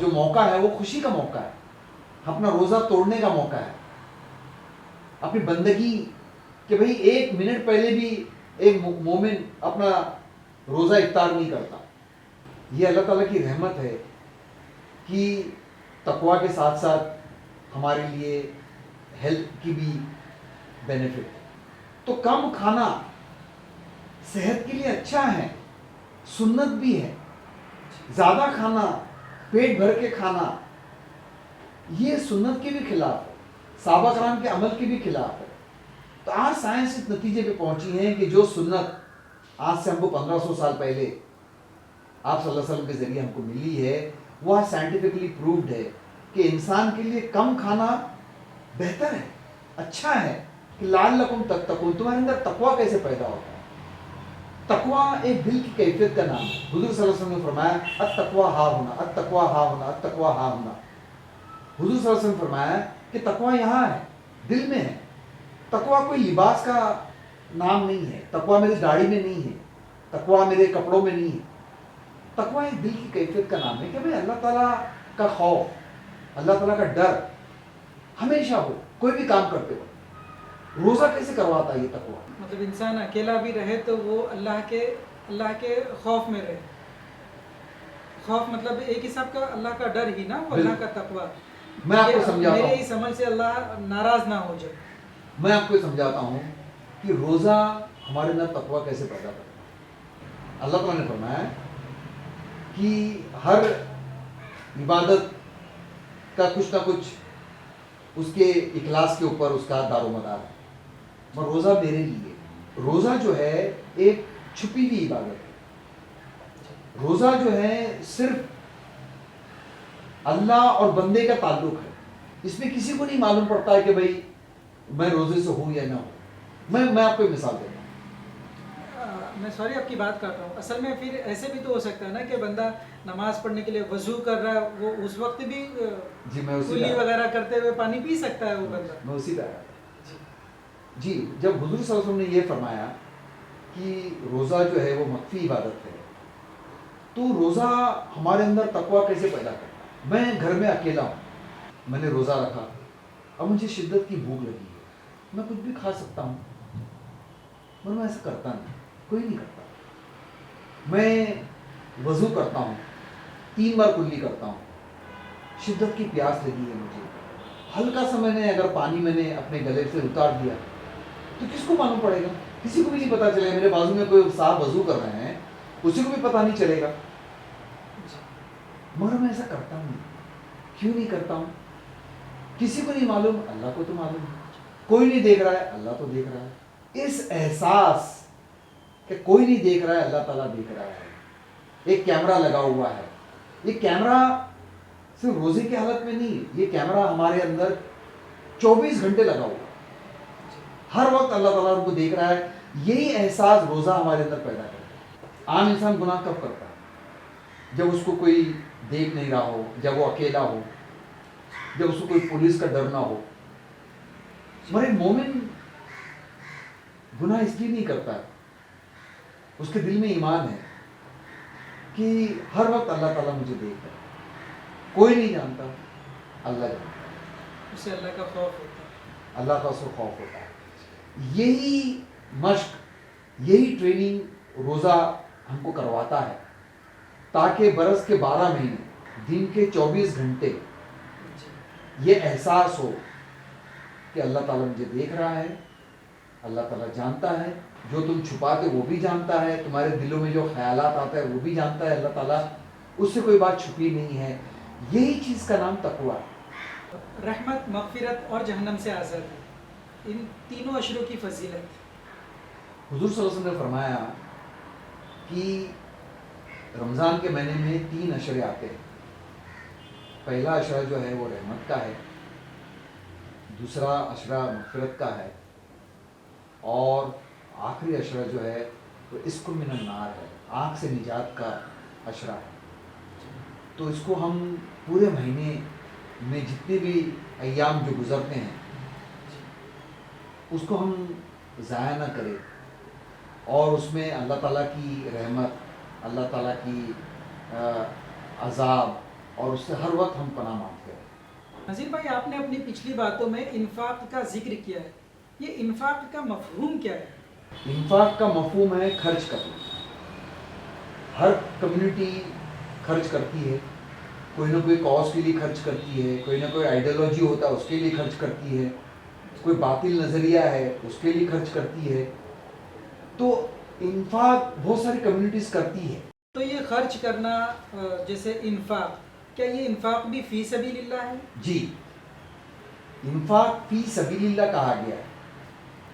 جو موقع ہے وہ خوشی کا موقع ہے, اپنا روزہ توڑنے کا موقع ہے, اپنی بندگی کہ بھئی 1 منٹ پہلے بھی ایک مومن اپنا روزہ افطار نہیں کرتا. یہ اللہ تعالیٰ کی رحمت ہے کہ تقویٰ کے ساتھ ساتھ ہمارے لیے ہیلتھ کی بھی بینیفٹ ہے. تو کم کھانا صحت کے لیے اچھا ہے, سنت بھی ہے. زیادہ کھانا, پیٹ بھر کے کھانا, یہ سنت کے بھی خلاف ہے, صحابہ کرام کے عمل کے بھی خلاف ہے. تو آج سائنس اس نتیجے پہ پہنچی ہے کہ جو سنت آج سے ہم کو 1500 سال پہلے آپ صلی اللہ علیہ وسلم کے ذریعے ہم کو ملی ہے, وہ آج سائنٹیفکلی پرووڈ ہے کہ انسان کے لیے کم کھانا بہتر ہے, اچھا ہے. کہ لعلکم تتقون, تمہارے اندر تقویٰ کیسے پیدا ہوتا ہے. تقویٰ ایک دل کی کیفیت کا نام ہے. حضور صلی اللہ علیہ وسلم نے فرمایا التقویٰ ہا ہونا, التقویٰ ہا ہونا, التقویٰ ہا ہونا. حضور صلی اللہ علیہ وسلم نے فرمایا کہ تقویٰ یہاں ہے, دل میں ہے. تقویٰ کوئی لباس کا نام نہیں ہے, تقویٰ میری داڑھی میں نہیں ہے, تقویٰ میرے کپڑوں میں نہیں ہے. تقویٰ ایک دل کی کیفیت کا نام ہے کہ بھئی اللہ تعالیٰ کا خوف, اللہ تعالیٰ کا ڈر ہمیشہ ہو, کوئی بھی کام کرتے ہو. روزہ کیسے کرواتا ہے یہ تقویٰ؟ مطلب انسان اکیلا بھی رہے تو وہ اللہ کے خوف میں رہے. خوف مطلب ایک حساب کا اللہ کا ڈر ہی نا, وہ اللہ کا تقویٰ. میں آپ کو سمجھاتا ہوں, میرے اس عمل سے اللہ ناراض نہ ہو جائے. میں آپ کو سمجھاتا ہوں کہ روزہ ہمارے اندر تقویٰ کیسے پیدا کرتا ہے. اللہ تعالیٰ نے فرمایا کہ ہر عبادت کا کچھ نہ کچھ اس کے اخلاص کے اوپر اس کا دار و مدار ہے. اور روزہ میرے لیے, روزہ جو ہے ایک چھپی ہوئی عبادت ہے. روزہ جو ہے صرف اللہ اور بندے کا تعلق ہے. اس میں کسی کو نہیں معلوم پڑتا ہے کہ بھئی میں روزے سے ہوں یا نہ ہوں. میں آپ کو ایک مثال دیتا ہوں. میں سوری آپ کی بات کرتا ہوں. اصل میں پھر ایسے بھی تو ہو سکتا ہے نا کہ بندہ نماز پڑھنے کے لیے وضو کر رہا ہے, وہ اس وقت بھی کلی وغیرہ کرتے ہوئے پانی پی سکتا ہے وہ بندہ. میں اسی طرح جی, جب حضور صلی اللہ علیہ وسلم نے یہ فرمایا کہ روزہ جو ہے وہ مخفی عبادت ہے, تو روزہ ہمارے اندر تقویٰ کیسے پیدا کرتا ہے. میں گھر میں اکیلا ہوں, میں نے روزہ رکھا, اب مجھے شدت کی بھوک لگی ہے, میں کچھ بھی کھا سکتا ہوں, مگر میں ایسا کرتا نہیں, کوئی نہیں کرتا. میں وضو کرتا ہوں, 3 بار کلی کرتا ہوں, شدت کی پیاس لگی ہے مجھے, ہلکا سا میں نے اگر پانی میں نے اپنے گلے سے اتار دیا تو کس کو معلوم پڑے گا, کسی کو بھی نہیں پتا چلے گا. میرے بازو میں کوئی صاحب وضو کر رہے ہیں, اسی کو بھی پتا نہیں چلے گا. مگر میں ایسا کرتا ہوں. کیوں نہیں کرتا ہوں؟ کسی کو نہیں معلوم, اللہ کو تو معلوم ہے. کوئی نہیں دیکھ رہا ہے, اللہ تو دیکھ رہا ہے. اس احساس کہ کوئی نہیں دیکھ رہا ہے, اللہ تعالیٰ دیکھ رہا ہے. ایک کیمرہ لگا ہوا ہے. یہ کیمرہ صرف روزے کی حالت میں نہیں, یہ کیمرہ ہمارے اندر 24 گھنٹے لگا ہوا ہے. ہر وقت اللہ تعالیٰ ان کو دیکھ رہا ہے. یہی احساس روزہ ہمارے اندر پیدا کرتا ہے. عام انسان گناہ کب کرتا ہے؟ جب اس کو کوئی دیکھ نہیں رہا ہو, جب وہ اکیلا ہو, جب اس کو کوئی پولیس کا ڈر نہ ہو. مگر مومن گناہ اس لیے نہیں کرتا ہے, اس کے دل میں ایمان ہے کہ ہر وقت اللہ تعالیٰ مجھے دیکھتا ہے. کوئی نہیں جانتا, اللہ جانتا ہے. اسے اللہ کا خوف ہوتا ہے, اللہ کا اس کو خوف ہوتا ہے. یہی مشق, یہی ٹریننگ روزہ ہم کو کرواتا ہے تاکہ برس کے 12 مہینے, دن کے 24 گھنٹے یہ احساس ہو کہ اللہ تعالیٰ مجھے دیکھ رہا ہے, اللہ تعالیٰ جانتا ہے. جو تم چھپاتے وہ بھی جانتا ہے, تمہارے دلوں میں جو خیالات آتا ہے وہ بھی جانتا ہے اللہ تعالیٰ. اس سے کوئی بات چھپی نہیں ہے. یہی چیز کا نام تقویٰ ہے. رحمت, مغفرت اور جہنم سے آزادی, ان تینوں اشروں کی فضیلت. حضور صلی اللہ علیہ وسلم نے فرمایا کہ رمضان کے مہینے میں 3 اشرے آتے ہیں. پہلا اشرہ جو ہے وہ رحمت کا ہے, دوسرا اشرہ مغفرت کا ہے, اور آخری اشرہ جو ہے وہ عصق من النار ہے, آگ سے نجات کا اشرہ ہے. تو اس کو ہم پورے مہینے میں جتنے بھی ایام جو گزرتے ہیں اس کو ہم ضائع نہ کریں, اور اس میں اللہ تعالیٰ کی رحمت، اللہ تعالیٰ کی عذاب، اور اس سے ہر وقت ہم پناہ مانگتے ہیں۔ نذیر بھائی، آپ نے اپنی پچھلی باتوں میں انفاق کا ذکر کیا ہے، یہ انفاق کا مفہوم کیا ہے؟ انفاق کا مفہوم ہے خرچ کرنا۔ ہر کمیونٹی خرچ کرتی ہے، کوئی نہ کوئی کاز کے لیے خرچ کرتی ہے، کوئی نہ کوئی آئیڈیالوجی ہوتا ہے اس کے لیے خرچ کرتی ہے، کوئی باطل نظریہ ہے اس کے لیے خرچ کرتی ہے۔ تو انفاق بہت ساری کمیونٹیز کرتی ہے۔ تو یہ خرچ کرنا، جیسے انفاق، کیا یہ انفاق بھی فی سبیل اللہ ہے؟ جی، انفاق فی سبیل اللہ کہا گیا ہے،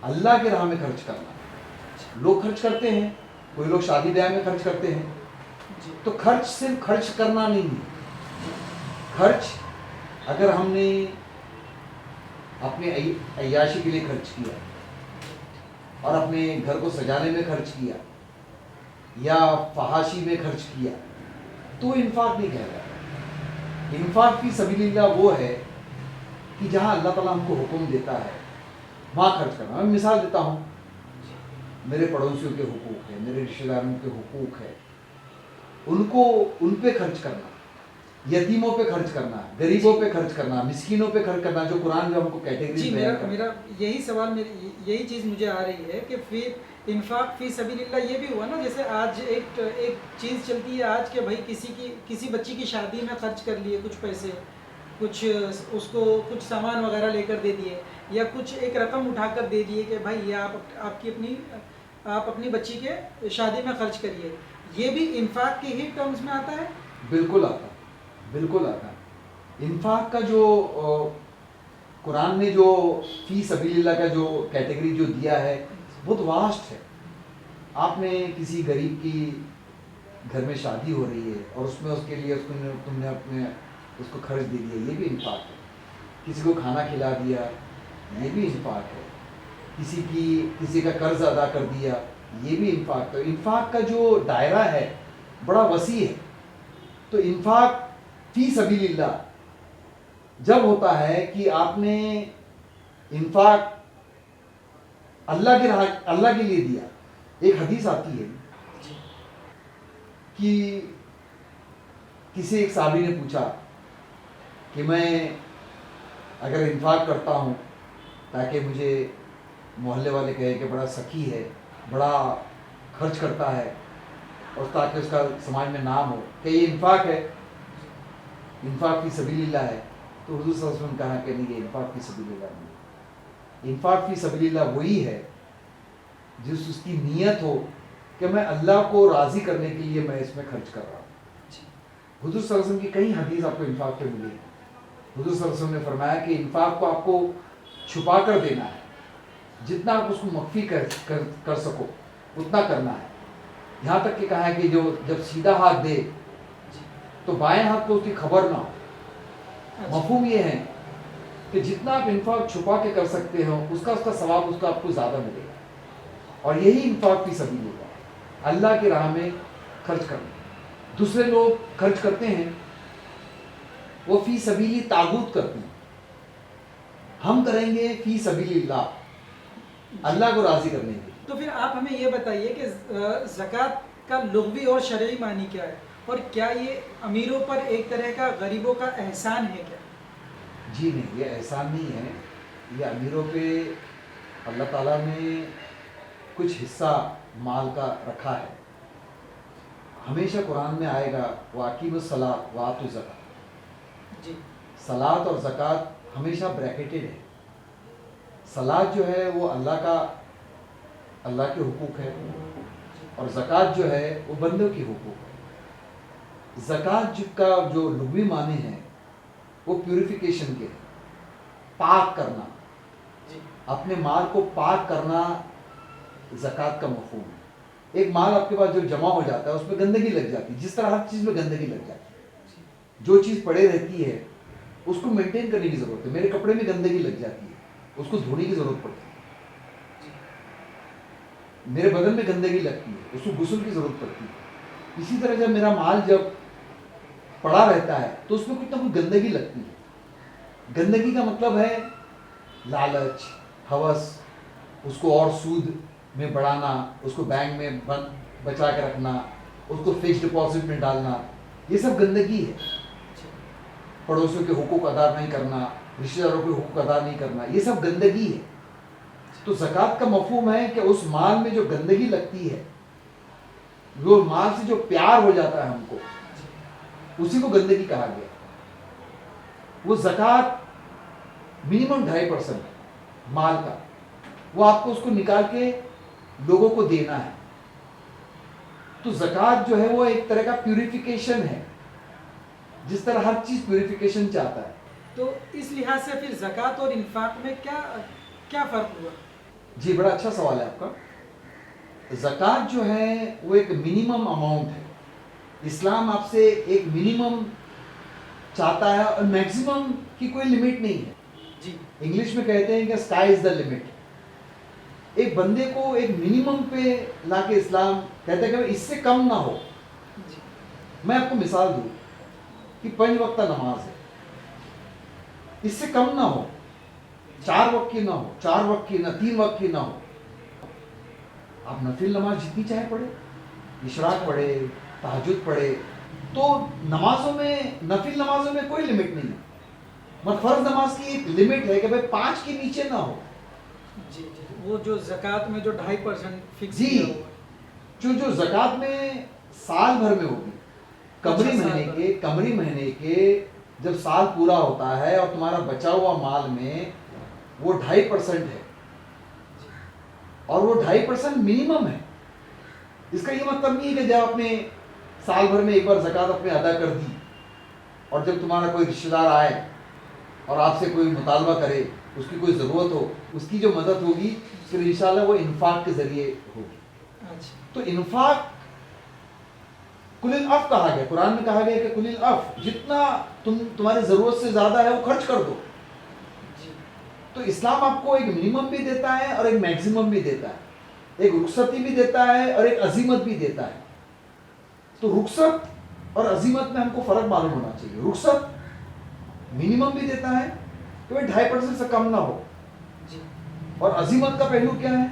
اللہ کے راہ میں خرچ کرنا۔ لوگ خرچ کرتے ہیں، کوئی لوگ شادی بیاہ میں خرچ کرتے ہیں، تو خرچ صرف خرچ کرنا نہیں ہے۔ خرچ اگر ہم نے اپنے عیاشی کے لیے خرچ کیا اور اپنے گھر کو سجانے میں خرچ کیا یا فحاشی میں خرچ کیا تو انفاق نہیں کہلاتا۔ انفاق فی سبیل اللہ وہ ہے کہ جہاں اللہ تعالیٰ ہم کو حکم دیتا ہے وہاں خرچ کرنا۔ میں مثال دیتا ہوں، میرے پڑوسیوں کے حقوق ہیں، میرے رشتہ داروں کے حقوق ہے، ان پہ خرچ کرنا، یتیموں پہ خرچ کرنا، غریبوں پہ خرچ کرنا، مسکینوں پہ خرچ کرنا، جو قرآن میں ہم کو کیٹیگری جی، میرا یہی سوال، یہی چیز مجھے آ رہی ہے کہ انفاق فی سبیل اللہ یہ بھی ہوا نا، جیسے آج ایک چیز چلتی ہے آج کہ بھائی کسی بچی کی شادی میں خرچ کر لیے کچھ پیسے، کچھ اس کو کچھ سامان وغیرہ لے کر دے دیے، یا کچھ ایک رقم اٹھا کر دے دیے کہ بھائی یہ آپ اپنی بچی کے شادی میں خرچ کریے، یہ بھی انفاق کے ہی ٹرمز میں آتا ہے؟ بالکل آتا، بالکل آتا۔ انفاق کا جو قرآن نے جو فی سبیل اللہ کا جو کیٹیگری جو دیا ہے بہت واسٹ ہے۔ آپ نے کسی غریب کی گھر میں شادی ہو رہی ہے اور اس میں اس کے لیے تم نے اپنے اس کو خرچ دے دیا، یہ بھی انفاق ہے۔ کسی کو کھانا کھلا دیا، یہ بھی انفاق ہے۔ کسی کا قرض ادا کر دیا، یہ بھی انفاق ہے۔ انفاق کا جو دائرہ ہے بڑا وسیع ہے۔ تو انفاق فی سبیل اللہ جب ہوتا ہے کہ آپ نے انفاق اللہ کے لیے دیا۔ ایک حدیث آتی ہے کہ کسی ایک صحابی نے پوچھا کہ میں اگر انفاق کرتا ہوں تاکہ مجھے محلے والے کہے کہ بڑا سخی ہے، بڑا خرچ کرتا ہے، اور تاکہ اس کا سماج میں نام ہو، کہ یہ انفاق ہے، انفاق فی سبیل اللہ ہے؟ تو حضور صلی اللہ علیہ وسلم نے کہا کہ نہیں، یہ انفاق فی سبیل اللہ نہیں۔ انفاق فی سبیل اللہ وہی ہے جس اس کی نیت ہو کہ میں اللہ کو راضی کرنے کے لیے میں اس میں خرچ کر رہا ہوں۔ حضور صلی اللہ علیہ وسلم کی کئی حدیث آپ کو انفاق پہ ملی۔ حضور صلی اللہ علیہ وسلم نے فرمایا کہ انفاق کو آپ کو چھپا کر دینا ہے، جتنا آپ اس کو مخفی کر سکو اتنا کرنا ہے۔ یہاں تک کہ کہا ہے کہ جو جب سیدھا ہاتھ دے تو بائیں ہاتھ کو اس کی خبر نہ ہو۔ مفہوم یہ ہے کہ جتنا آپ انفاق چھپا کے کر سکتے ہو اس کا ثواب اس کا آپ کو زیادہ ملے گا، اور یہی انفاق فی سبیل اللہ، اللہ کی راہ میں خرچ کرنا۔ دوسرے لوگ خرچ کرتے ہیں وہ فی سبیلی طاغوت کرتے ہیں، ہم کریں گے فی سبیل اللہ کو راضی کرنے کے۔ تو پھر آپ ہمیں یہ بتائیے کہ زکوٰۃ کا لغوی اور شرعی معنی کیا ہے، اور کیا یہ امیروں پر ایک طرح کا غریبوں کا احسان ہے کیا؟ جی نہیں، یہ احسان نہیں ہے، یہ امیروں پہ اللہ تعالیٰ نے کچھ حصہ مال کا رکھا ہے۔ ہمیشہ قرآن میں آئے گا وَأَقِیمُوا الصَّلَاةَ وَآتُوا الزَّکَاةَ۔ جی، صلاۃ اور زکوٰۃ ہمیشہ بریکٹڈ ہے۔ صلاۃ جو ہے وہ اللہ کے حقوق ہے، اور زکوٰۃ جو ہے وہ بندوں کی حقوق ہے۔ زکوٰۃ کا جو لغوی معنی ہے وہ پیوریفیکیشن کے ہے، پاک کرنا، اپنے مال کو پاک کرنا زکوٰۃ کا مفہوم ہے۔ ایک مال آپ کے پاس جو جمع ہو جاتا ہے اس میں گندگی لگ جاتی ہے، جس طرح ہر چیز میں گندگی لگ جاتی ہے، جو چیز پڑے رہتی ہے اس کو مینٹین کرنے کی ضرورت ہے۔ میرے کپڑے میں گندگی لگ جاتی ہے، اس کو دھونے کی ضرورت پڑتی ہے۔ میرے بدن میں گندگی لگتی ہے، اس کو غسل کی ضرورت پڑتی ہے۔ اسی طرح جب میرا مال جب پڑا رہتا ہے تو اس میں کچھ نہ کچھ گندگی لگتی ہے۔ گندگی کا مطلب ہے لالچ، ہوس، اس کو اور سود میں بڑھانا, اس کو بینک میں بند بچا کے رکھنا, اس کو فکس ڈپازٹ میں ڈالنا, یہ سب گندگی ہے. پڑوسیوں کے حقوق ادا نہیں کرنا, رشتہ داروں کے حقوق ادا نہیں کرنا, یہ سب گندگی ہے. تو زکوٰۃ کا مفہوم ہے کہ اس مال میں جو گندگی لگتی ہے, وہ مال سے جو پیار ہو جاتا ہے ہم کو, اسی کو گندگی کہا گیا. وہ زکوٰۃ منیمم 2.5% مال کا, وہ آپ کو اس کو نکال کے لوگوں کو دینا ہے. تو زکوٰۃ جو ہے وہ ایک طرح کا پیوریفیکیشن ہے, جس طرح ہر چیز پیوریفیکیشن چاہتا ہے. تو اس لحاظ سے پھر زکوٰۃ اور انفاق میں کیا فرق ہوا؟ جی بڑا اچھا سوال ہے آپ کا. زکوٰۃ جو ہے وہ ایک منیمم اماؤنٹ ہے. اسلام آپ سے ایک منیمم چاہتا ہے اور میکسیمم کی کوئی لمٹ نہیں ہے. جی انگلش میں کہتے ہیں کہ اسکائی از دا لمٹ. ایک بندے کو ایک منیمم پہ لا کے اسلام کہتا ہے کہ اس سے کم نہ ہو. جی میں آپ کو مثال دوں کہ 5 وقتہ نماز ہے, اس سے کم نہ ہو, 4 وقت کی نہ ہو, 4 وقت کی نہ, 3 وقت کی نہ ہو. آپ نفل نماز جتنی چاہے پڑھے, اشراق پڑھے, تہجد پڑھے. تو نمازوں میں, نفل نمازوں میں کوئی لمٹ نہیں ہے. مگر فرض نماز کی ایک لمٹ ہے کہ بھائی 5 کے نیچے نہ ہو. جی جی وہ جو زکوٰۃ میں جو 2.5% فکس جی, کیا ہوا ہے. جو زکوٰۃ میں سال بھر میں ہوگی, قمری مہینے کے جب سال پورا ہوتا ہے اور تمہارا بچا ہوا مال میں وہ 2.5% ہے, اور وہ 2.5% منیمم ہے. اس کا یہ مطلب نہیں ہے کہ جب آپ نے سال بھر میں ایک بار زکوٰۃ اپنے ادا کر دی, اور جب تمہارا کوئی رشتہ دار آئے اور آپ سے کوئی مطالبہ کرے, اس کی کوئی ضرورت ہو, اس کی جو مدد ہوگی پھر انشاءاللہ وہ انفاق کے ذریعے ہوگی. تو انفاق کل الاف کہا گیا, قرآن میں کہا گیا کہ کل الاف, جتنا تمہاری ضرورت سے زیادہ ہے وہ خرچ کر دو. تو اسلام آپ کو ایک منیمم بھی دیتا ہے اور ایک میکسیمم بھی دیتا ہے, ایک رخصتی بھی دیتا ہے اور ایک عزیمت بھی دیتا ہے. تو رخصت اور عزیمت میں ہم کو فرق معلوم ہونا چاہیے. رخصت منیمم بھی دیتا ہے کہ 2.5% سے کم نہ ہو, اور عزیمت کا پہلو کیا ہے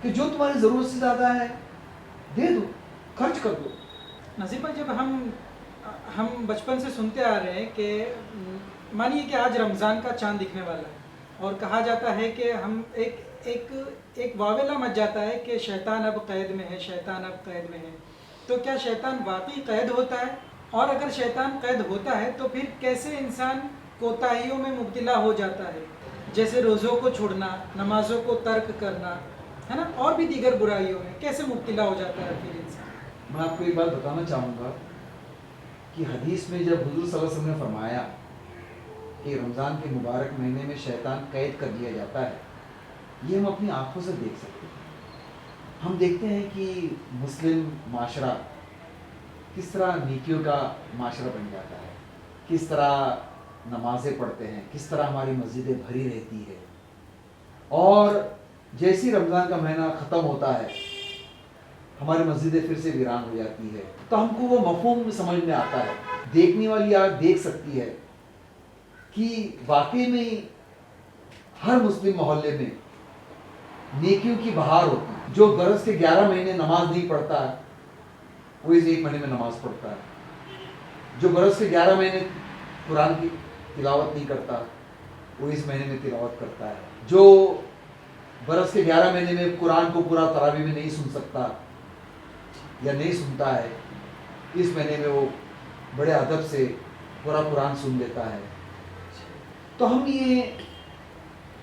کہ جو تمہاری ضرورت سے زیادہ ہے دے دو, خرچ کر دو. نظیر بھائی, جب ہم بچپن سے سنتے آ رہے ہیں کہ مانیے کہ آج رمضان کا چاند دکھنے والا ہے اور کہا جاتا ہے کہ ہم ایک واویلا مچ جاتا ہے کہ شیطان اب قید میں ہے, شیطان اب قید میں ہے. تو کیا شیطان واقعی قید ہوتا ہے؟ اور اگر شیطان قید ہوتا ہے تو پھر کیسے انسان کوتاہیوں میں مبتلا ہو جاتا ہے, جیسے روزوں کو چھوڑنا, نمازوں کو ترک کرنا, ہے نا, اور بھی دیگر برائیوں میں کیسے مبتلا ہو جاتا ہے پھر انسان؟ میں آپ کو ایک بات بتانا چاہوں گا کہ حدیث میں جب حضور صلی اللہ علیہ وسلم نے فرمایا کہ رمضان کے مبارک مہینے میں شیطان قید کر دیا جاتا ہے, یہ ہم اپنی آنکھوں سے دیکھ سکتے ہیں. ہم دیکھتے ہیں کہ مسلم معاشرہ کس طرح نیکیوں کا معاشرہ بن جاتا ہے, کس طرح نمازیں پڑھتے ہیں, کس طرح ہماری مسجدیں بھری رہتی ہے, اور جیسی رمضان کا مہینہ ختم ہوتا ہے ہماری مسجدیں پھر سے ویران ہو جاتی ہے. تو ہم کو وہ مفہوم سمجھ میں آتا ہے. دیکھنے والی آنکھ دیکھ سکتی ہے کہ واقعی میں ہر مسلم محلے میں نیکیوں کی بہار ہوتی ہے. جو برس کے 11 مہینے نماز نہیں پڑھتا ہے وہ اس 1 مہینے میں نماز پڑھتا ہے. جو برس کے 11 مہینے قرآن کی تلاوت نہیں کرتا وہ اس مہینے میں تلاوت کرتا ہے. جو برس کے 11 مہینے میں قرآن کو پورا تراویح میں نہیں سن سکتا یا نہیں سنتا ہے, اس مہینے میں وہ بڑے ادب سے پورا قرآن سن لیتا ہے. تو ہم یہ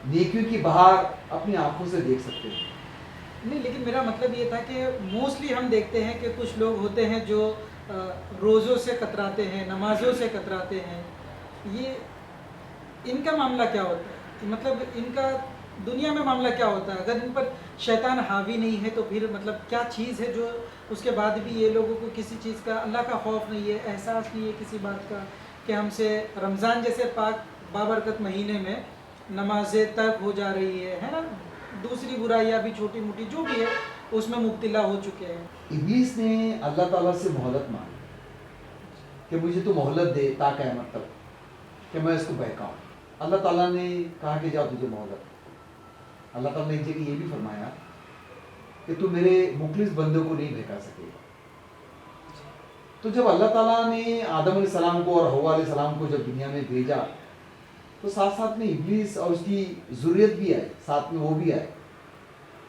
نیکیوں کی بہار اپنی آنکھوں سے دیکھ سکتے ہیں. نہیں, لیکن میرا مطلب یہ تھا کہ موسٹلی ہم دیکھتے ہیں کہ کچھ لوگ ہوتے ہیں جو روزوں سے کتراتے ہیں, نمازوں سے کتراتے ہیں. یہ ان کا معاملہ کیا ہوتا ہے؟ مطلب ان کا دنیا میں معاملہ کیا ہوتا ہے؟ اگر ان پر شیطان حاوی نہیں ہے تو پھر مطلب کیا چیز ہے جو اس کے بعد بھی یہ لوگوں کو کسی چیز کا, اللہ کا خوف نہیں ہے, احساس نہیں ہے کسی بات کا کہ ہم سے رمضان جیسے پاک بابرکت مہینے میں نمازیں ترک ہو جا رہی ہے نا, دوسری برائیاں بھی چھوٹی موٹی جو بھی ہے اس میں مبتلا ہو چکے ہیں. ابلیس نے اللہ تعالیٰ سے مہلت مانگی کہ مجھے تو مہلت دے تا قیامت تک کہ میں اس کو بہکاؤں. اللہ تعالیٰ نے کہا کہ جاؤ تجھے مہلت. اللہ تعالیٰ نے ایک جگہ یہ بھی فرمایا کہ تو میرے مخلص بندوں کو نہیں بہکا سکے گا. تو جب اللہ تعالیٰ نے آدم علیہ السلام کو اور حوا علیہ السلام کو جب دنیا میں بھیجا تو ساتھ ساتھ میں ابلیس اور اس کی ذریت بھی آئے, ساتھ میں وہ بھی آئے,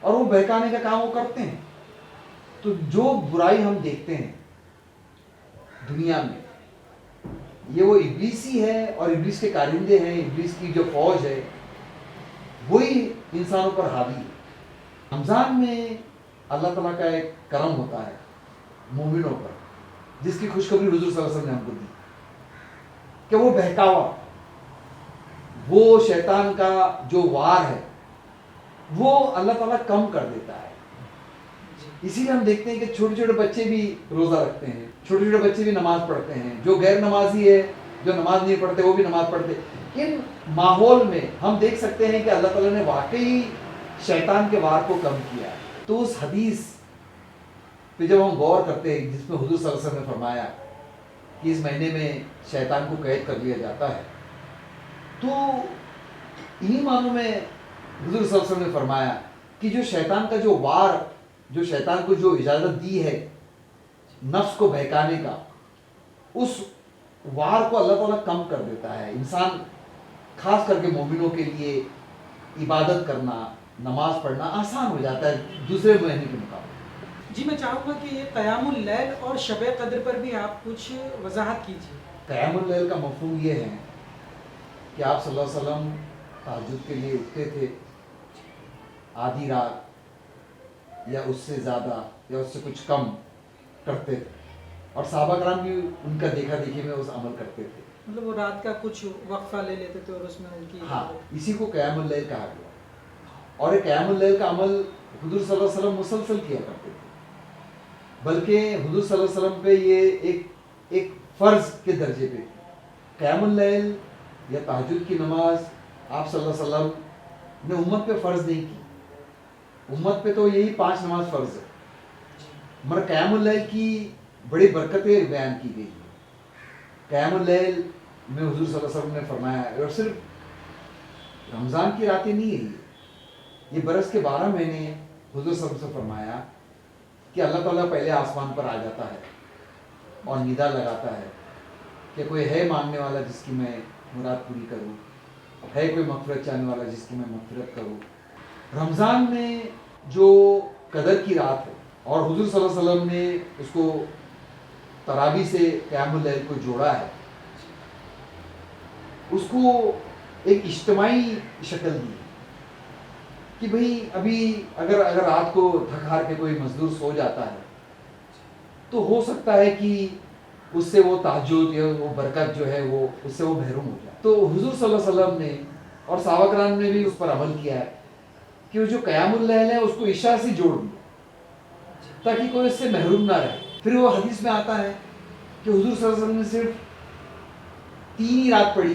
اور وہ بہکانے کا کام وہ کرتے ہیں. تو جو برائی ہم دیکھتے ہیں دنیا میں یہ وہ ابلیس ہی ہے, اور ابلیس کے کارندے ہیں, ابلیس کی جو فوج ہے وہی انسانوں پر حاوی ہے. رمضان میں اللہ تعالیٰ کا ایک کرم ہوتا ہے مومنوں پر, جس کی خوشخبری حضور صلی اللہ علیہ وسلم نے ہم کو دی کہ وہ بہکاوا, وہ شیطان کا جو وار ہے وہ اللہ تعالیٰ کم کر دیتا ہے. اسی لیے ہم دیکھتے ہیں کہ چھوٹے چھوٹے بچے بھی روزہ رکھتے ہیں, چھوٹے چھوٹے بچے بھی نماز پڑھتے ہیں, جو غیر نمازی ہے جو نماز نہیں پڑھتے وہ بھی نماز پڑھتے. ان ماحول میں ہم دیکھ سکتے ہیں کہ اللہ تعالیٰ نے واقعی شیطان کے وار کو کم کیا ہے. تو اس حدیث پہ جب ہم غور کرتے ہیں جس میں حضور صلی اللہ علیہ وسلم نے فرمایا کہ اس مہینے میں شیطان کو قید کر لیا جاتا ہے, تو انہی معنوں میں حضور صلی اللہ علیہ وسلم نے فرمایا کہ جو شیطان کا جو وار, جو شیطان کو جو اجازت دی ہے نفس کو بہکانے کا, اس وار کو اللہ تعالیٰ کم کر دیتا ہے. انسان خاص کر کے مومنوں کے لیے عبادت کرنا, نماز پڑھنا آسان ہو جاتا ہے دوسرے مہینے کے مقابلے. جی میں چاہوں گا کہ یہ قیام اللیل اور شب قدر پر بھی آپ کچھ وضاحت کیجیے. قیام اللیل کا مفہوم یہ ہے کہ آپ صلی اللہ علیہ وسلم تہجد کے لیے اٹھتے تھے آدھی رات یا اس سے زیادہ یا اس سے کچھ کم کرتے تھے, اور صحابہ کرام بھی ان کا دیکھا دیکھی میں اس عمل کرتے تھے. مطلب وہ رات کا کچھ وقفہ لے لیتے تھے اور اس میں ان کی ہاں, اسی کو قیام اللیل کہا گیا. اور یہ قیام اللیل کا عمل حضور صلی اللہ علیہ وسلم مسلسل کیا کرتے تھے, بلکہ حضور صلی اللہ علیہ وسلم پہ یہ ایک فرض کے درجے پہ قیام اللیل یا تہجد کی نماز آپ صلی اللہ علیہ وسلم نے امت پہ فرض نہیں کی. امت پہ تو یہی 5 نماز فرض ہے, مگر قیام اللیل کی بڑی برکتیں بیان کی گئی ہیں. قیام اللیل میں حضور صلی اللہ علیہ وسلم نے فرمایا, اور صرف رمضان کی راتیں نہیں ہے, یہ برس کے 12 مہینے حضور صلی اللہ علیہ وسلم سے فرمایا کہ اللہ تعالیٰ پہلے آسمان پر آ جاتا ہے اور ندا لگاتا ہے کہ کوئی ہے مانگنے والا جس کی میں مراد پوری کروں, ہے کوئی مغفرت چاہنے والا جس کی میں مغفرت کروں. رمضان میں جو قدر کی رات ہے, اور حضور صلی اللہ علیہ وسلم نے اس کو تراویح سے قیام اللیل کو جوڑا ہے, اس کو ایک اجتماعی شکل دی کہ بھئی ابھی اگر رات کو تھک ہار کے کوئی مزدور سو جاتا ہے تو ہو سکتا ہے کہ اس سے وہ تہجد یا وہ برکت جو ہے وہ اس سے وہ محروم ہو جائے. تو حضور صلی اللہ علیہ وسلم نے اور صحابہ کرام نے بھی اس پر عمل کیا ہے کہ وہ جو قیام اللیل ہے اس کو عشاء سے جوڑ دیا تاکہ کوئی اس سے محروم نہ رہے. پھر وہ حدیث میں آتا ہے کہ حضور صلی اللہ علیہ وسلم نے صرف 3 ہی رات پڑھی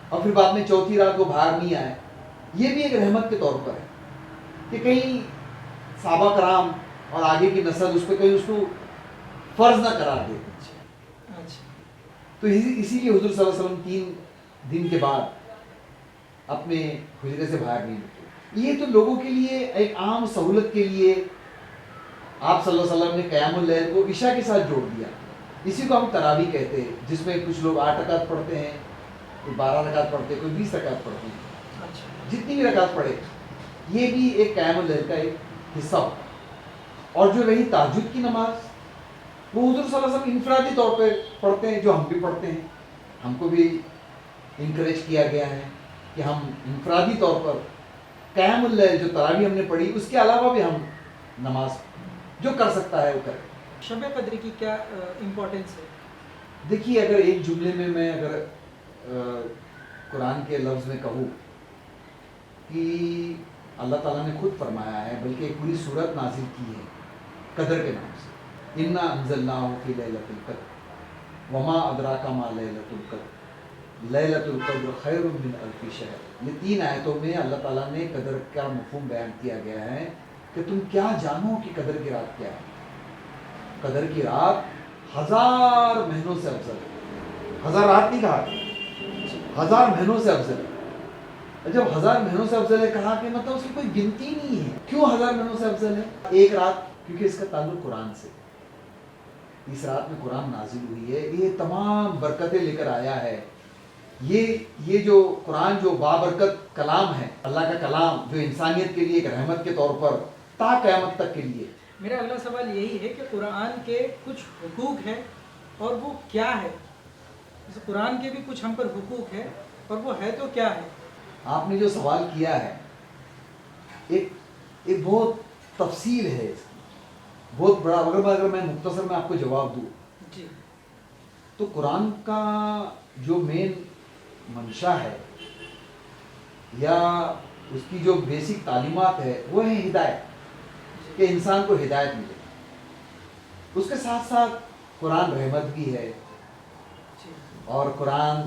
اور پھر بعد میں 4تھی رات وہ باہر نہیں آئے. یہ بھی ایک رحمت کے طور پر ہے کہ کہیں صحابہ کرام اور آگے کی نسل اس پہ کہیں اس کو فرض نہ قرار دے. تو اسی لیے حضور صلی اللہ علیہ وسلم 3 دن کے بعد اپنے حجرے سے باہر نہیں نکلے. یہ تو لوگوں کے لیے ایک عام سہولت کے لیے آپ صلی اللہ علیہ وسلم نے قیام اللیل کو عشاء کے ساتھ جوڑ دیا. اسی کو ہم تراویح کہتے ہیں, جس میں کچھ لوگ 8 رکعت پڑھتے ہیں, کوئی 12 رکعت پڑھتے ہیں, کوئی 20 رکعت پڑھتے ہیں. جتنی بھی رکعت پڑھے یہ بھی ایک قیام اللیل کا ایک حصہ ہوتا ہے. اور جو رہی تہجد کی نماز, وہ حضور صلی اللہ علیہ وسلم انفرادی طور پہ پڑھتے ہیں, جو ہم بھی پڑھتے ہیں. ہم کو بھی انکریج کیا گیا ہے کہ ہم انفرادی طور پر قیام اللیل جو تراویح ہم نے پڑھی اس کے علاوہ بھی ہم نماز جو کر سکتا ہے وہ کرے. شب قدر کی کیا امپورٹنس ہے؟ دیکھیے, اگر ایک جملے میں اگر قرآن کے لفظ میں کہوں کہ اللہ تعالیٰ نے خود فرمایا ہے, بلکہ ایک پوری سورت نازل کی ہے قدر کے نام سے, انا انزلناہ فی لیلۃ القدر وما ادراک ما لیلۃ القدر لیلۃ القدر خیر من الف شہر. یہ 3 آیتوں میں اللہ تعالیٰ نے قدر کا مفہوم بیان کیا گیا ہے کہ تم کیا جانو کہ قدر کی رات کیا ہے. قدر کی رات 1000 مہینوں سے افضل ہے. 1000 رات نہیں کہا, 1000 مہینوں سے افضل ہے. جب 1000 مہینوں سے افضل ہے کہا کہ مطلب اس کی کوئی گنتی نہیں ہے. کیوں 1000 مہینوں سے افضل ہے؟ ایک رات، کیونکہ اس کا تعلق قرآن سے. اس رات میں قرآن نازل ہوئی ہے، یہ تمام برکتیں لے کر آیا ہے. یہ جو قرآن جو بابرکت کلام ہے، اللہ کا کلام، جو انسانیت کے لیے ایک رحمت کے طور پر تا قیامت تک کے لیے. میرا اگلا سوال یہی ہے کہ قرآن کے کچھ حقوق ہیں اور وہ کیا ہے؟ جیسے قرآن کے بھی کچھ ہم پر حقوق ہے اور وہ ہے تو کیا ہے؟ آپ نے جو سوال کیا ہے ایک بہت تفصیل ہے اس کی، بہت بڑا. اگر میں مختصر میں آپ کو جواب دوں جی تو قرآن کا جو مین منشا ہے یا اس کی جو بیسک تعلیمات ہے وہ ہے ہدایت، کہ انسان کو ہدایت ملے. اس کے ساتھ ساتھ قرآن رحمت بھی ہے اور قرآن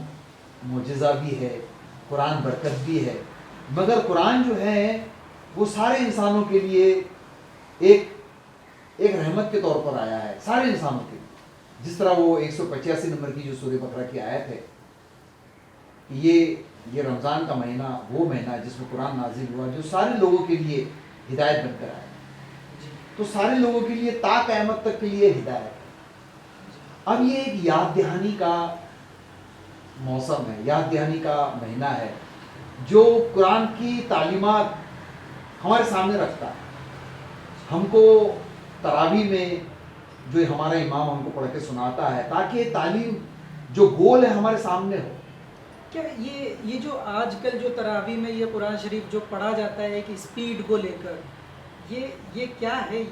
معجزہ بھی ہے، قرآن برکت بھی ہے. مگر قرآن جو ہے وہ سارے انسانوں کے لیے ایک رحمت کے طور پر آیا ہے، سارے انسانوں کے لیے. جس طرح وہ 185 نمبر کی جو سورہ بقرہ کی آیت ہے کہ یہ رمضان کا مہینہ وہ مہینہ ہے جس میں قرآن نازل ہوا، جو سارے لوگوں کے لیے ہدایت بن کر آیا. تو سارے لوگوں کے لیے تا قیامت تک کے لیے ہدایت. اب یہ ایک یاد دہانی کا موسم ہے، یاد دہانی کا مہینہ ہے جو قرآن کی تعلیمات ہمارے سامنے رکھتا ہے. ہم کو تراویح میں جو ہمارا امام ہم کو پڑھ کے سناتا ہے تاکہ تعلیم جو گول ہے ہمارے سامنے ہو. کیا یہ جو آج کل جو تراویح میں یہ قرآن شریف جو پڑھا جاتا ہے ایک اسپیڈ کو لے کر، یہ کیا ہے؟ یہ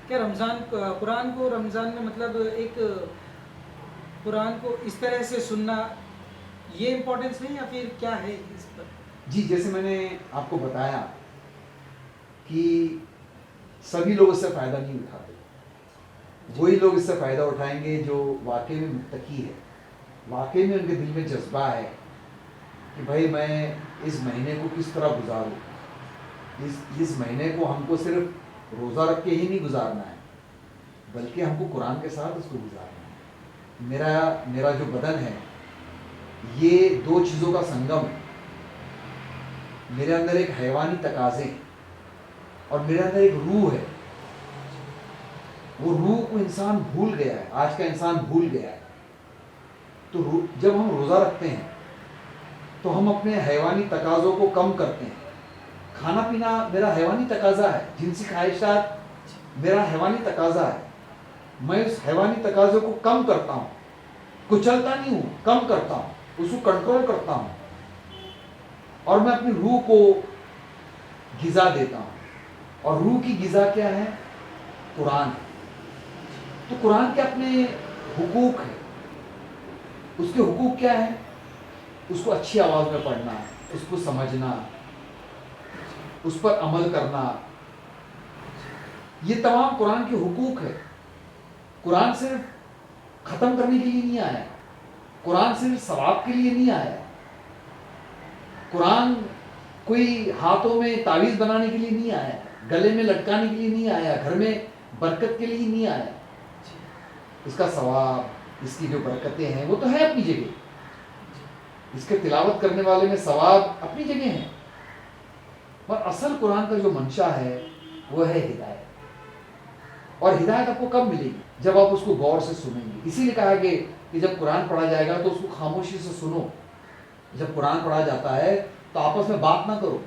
کیا قرآن کو رمضان میں مطلب ایک قرآن کو اس طرح سے سننا یہ امپورٹنس ہے یا پھر کیا ہے اس پر؟ جی جیسے میں نے آپ کو بتایا کہ سبھی لوگ اس سے فائدہ نہیں اٹھاتے. وہی لوگ اس سے فائدہ اٹھائیں گے جو واقعی میں متقی ہے، واقعی میں ان کے دل میں جذبہ ہے کہ بھائی میں اس مہینے کو کس طرح گزاروں. اس مہینے کو ہم کو صرف روزہ رکھ کے ہی نہیں گزارنا ہے بلکہ ہم کو قرآن کے ساتھ اس کو گزارنا ہے. میرا جو بدن ہے یہ دو چیزوں کا سنگم ہے. میرے اندر ایک حیوانی تقاضے اور میرے اندر ایک روح ہے. وہ روح کو انسان بھول گیا ہے، آج کا انسان بھول گیا ہے. تو جب ہم روزہ رکھتے ہیں تو ہم اپنے حیوانی تقاضوں کو کم کرتے ہیں. کھانا پینا میرا حیوانی تقاضا ہے، جنسی خواہشات میرا حیوانی تقاضا ہے. میں اس حیوانی تقاضے کو کم کرتا ہوں، کچلتا نہیں ہوں، کم کرتا ہوں، اس کو کنٹرول کرتا ہوں اور میں اپنی روح کو غذا دیتا ہوں. اور روح کی غذا کیا ہے؟ قرآن ہے. تو قرآن کے اپنے حقوق ہیں. اس کے حقوق کیا ہیں؟ اس کو اچھی آواز میں پڑھنا، اس کو سمجھنا، اس پر عمل کرنا، یہ تمام قرآن کے حقوق ہے. قرآن صرف ختم کرنے کے لیے نہیں آیا، قرآن صرف ثواب کے لیے نہیں آیا، قرآن کوئی ہاتھوں میں تعویذ بنانے کے لیے نہیں آیا، گلے میں لٹکانے کے لیے نہیں آیا، گھر میں برکت کے لیے نہیں آیا. اس کا ثواب، اس کی جو برکتیں ہیں وہ تو ہے اپنی جگہ، اس کے تلاوت کرنے والے میں ثواب اپنی جگہ ہیں. اور اصل قرآن کا جو منشا ہے وہ ہے ہدایت. اور ہدایت آپ کو کب ملے گی؟ جب آپ اس کو غور سے سنیں گے. اسی لیے کہا کہ جب قرآن پڑھا جائے گا تو اس کو خاموشی سے سنو. جب قرآن پڑھا جاتا ہے تو آپس میں بات نہ کرو،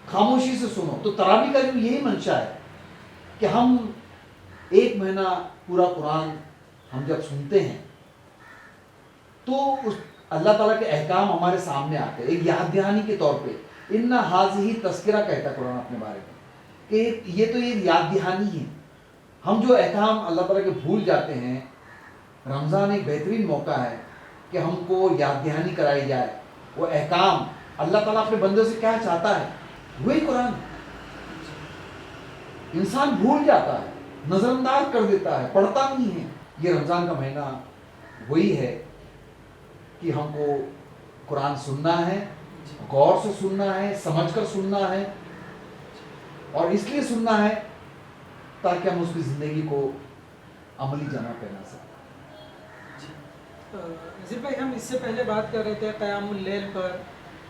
خاموشی سے سنو. تو تراویح کا جو یہی منشا ہے کہ ہم ایک مہینہ پورا قرآن ہم جب سنتے ہیں تو اللہ تعالیٰ کے احکام ہمارے سامنے آتے ہیں ایک یاد دہانی کے طور پہ. اِنَّ هَٰذِهِ تذکرہ کہتا ہے قرآن اپنے بارے میں کہ یہ تو ایک یاد دہانی ہے. ہم جو احکام اللہ تعالیٰ کے بھول جاتے ہیں، رمضان ایک بہترین موقع ہے کہ ہم کو یاد دہانی کرائی جائے. وہ احکام اللہ تعالیٰ اپنے بندوں سے کیا چاہتا ہے وہی قرآن. انسان بھول جاتا ہے، نظر انداز کر دیتا ہے، پڑھتا نہیں ہے. یہ رمضان کا مہینہ وہی ہے کہ ہم کو قرآن سننا ہے، غور سے سننا ہے، سمجھ کر سننا ہے. اور اس لیے سننا ہے تاکہ ہم اس کی زندگی کو عملی جمع پہنا سکیں. نذیر بھائی، ہم اس سے پہلے بات کر رہے تھے قیام اللیل پر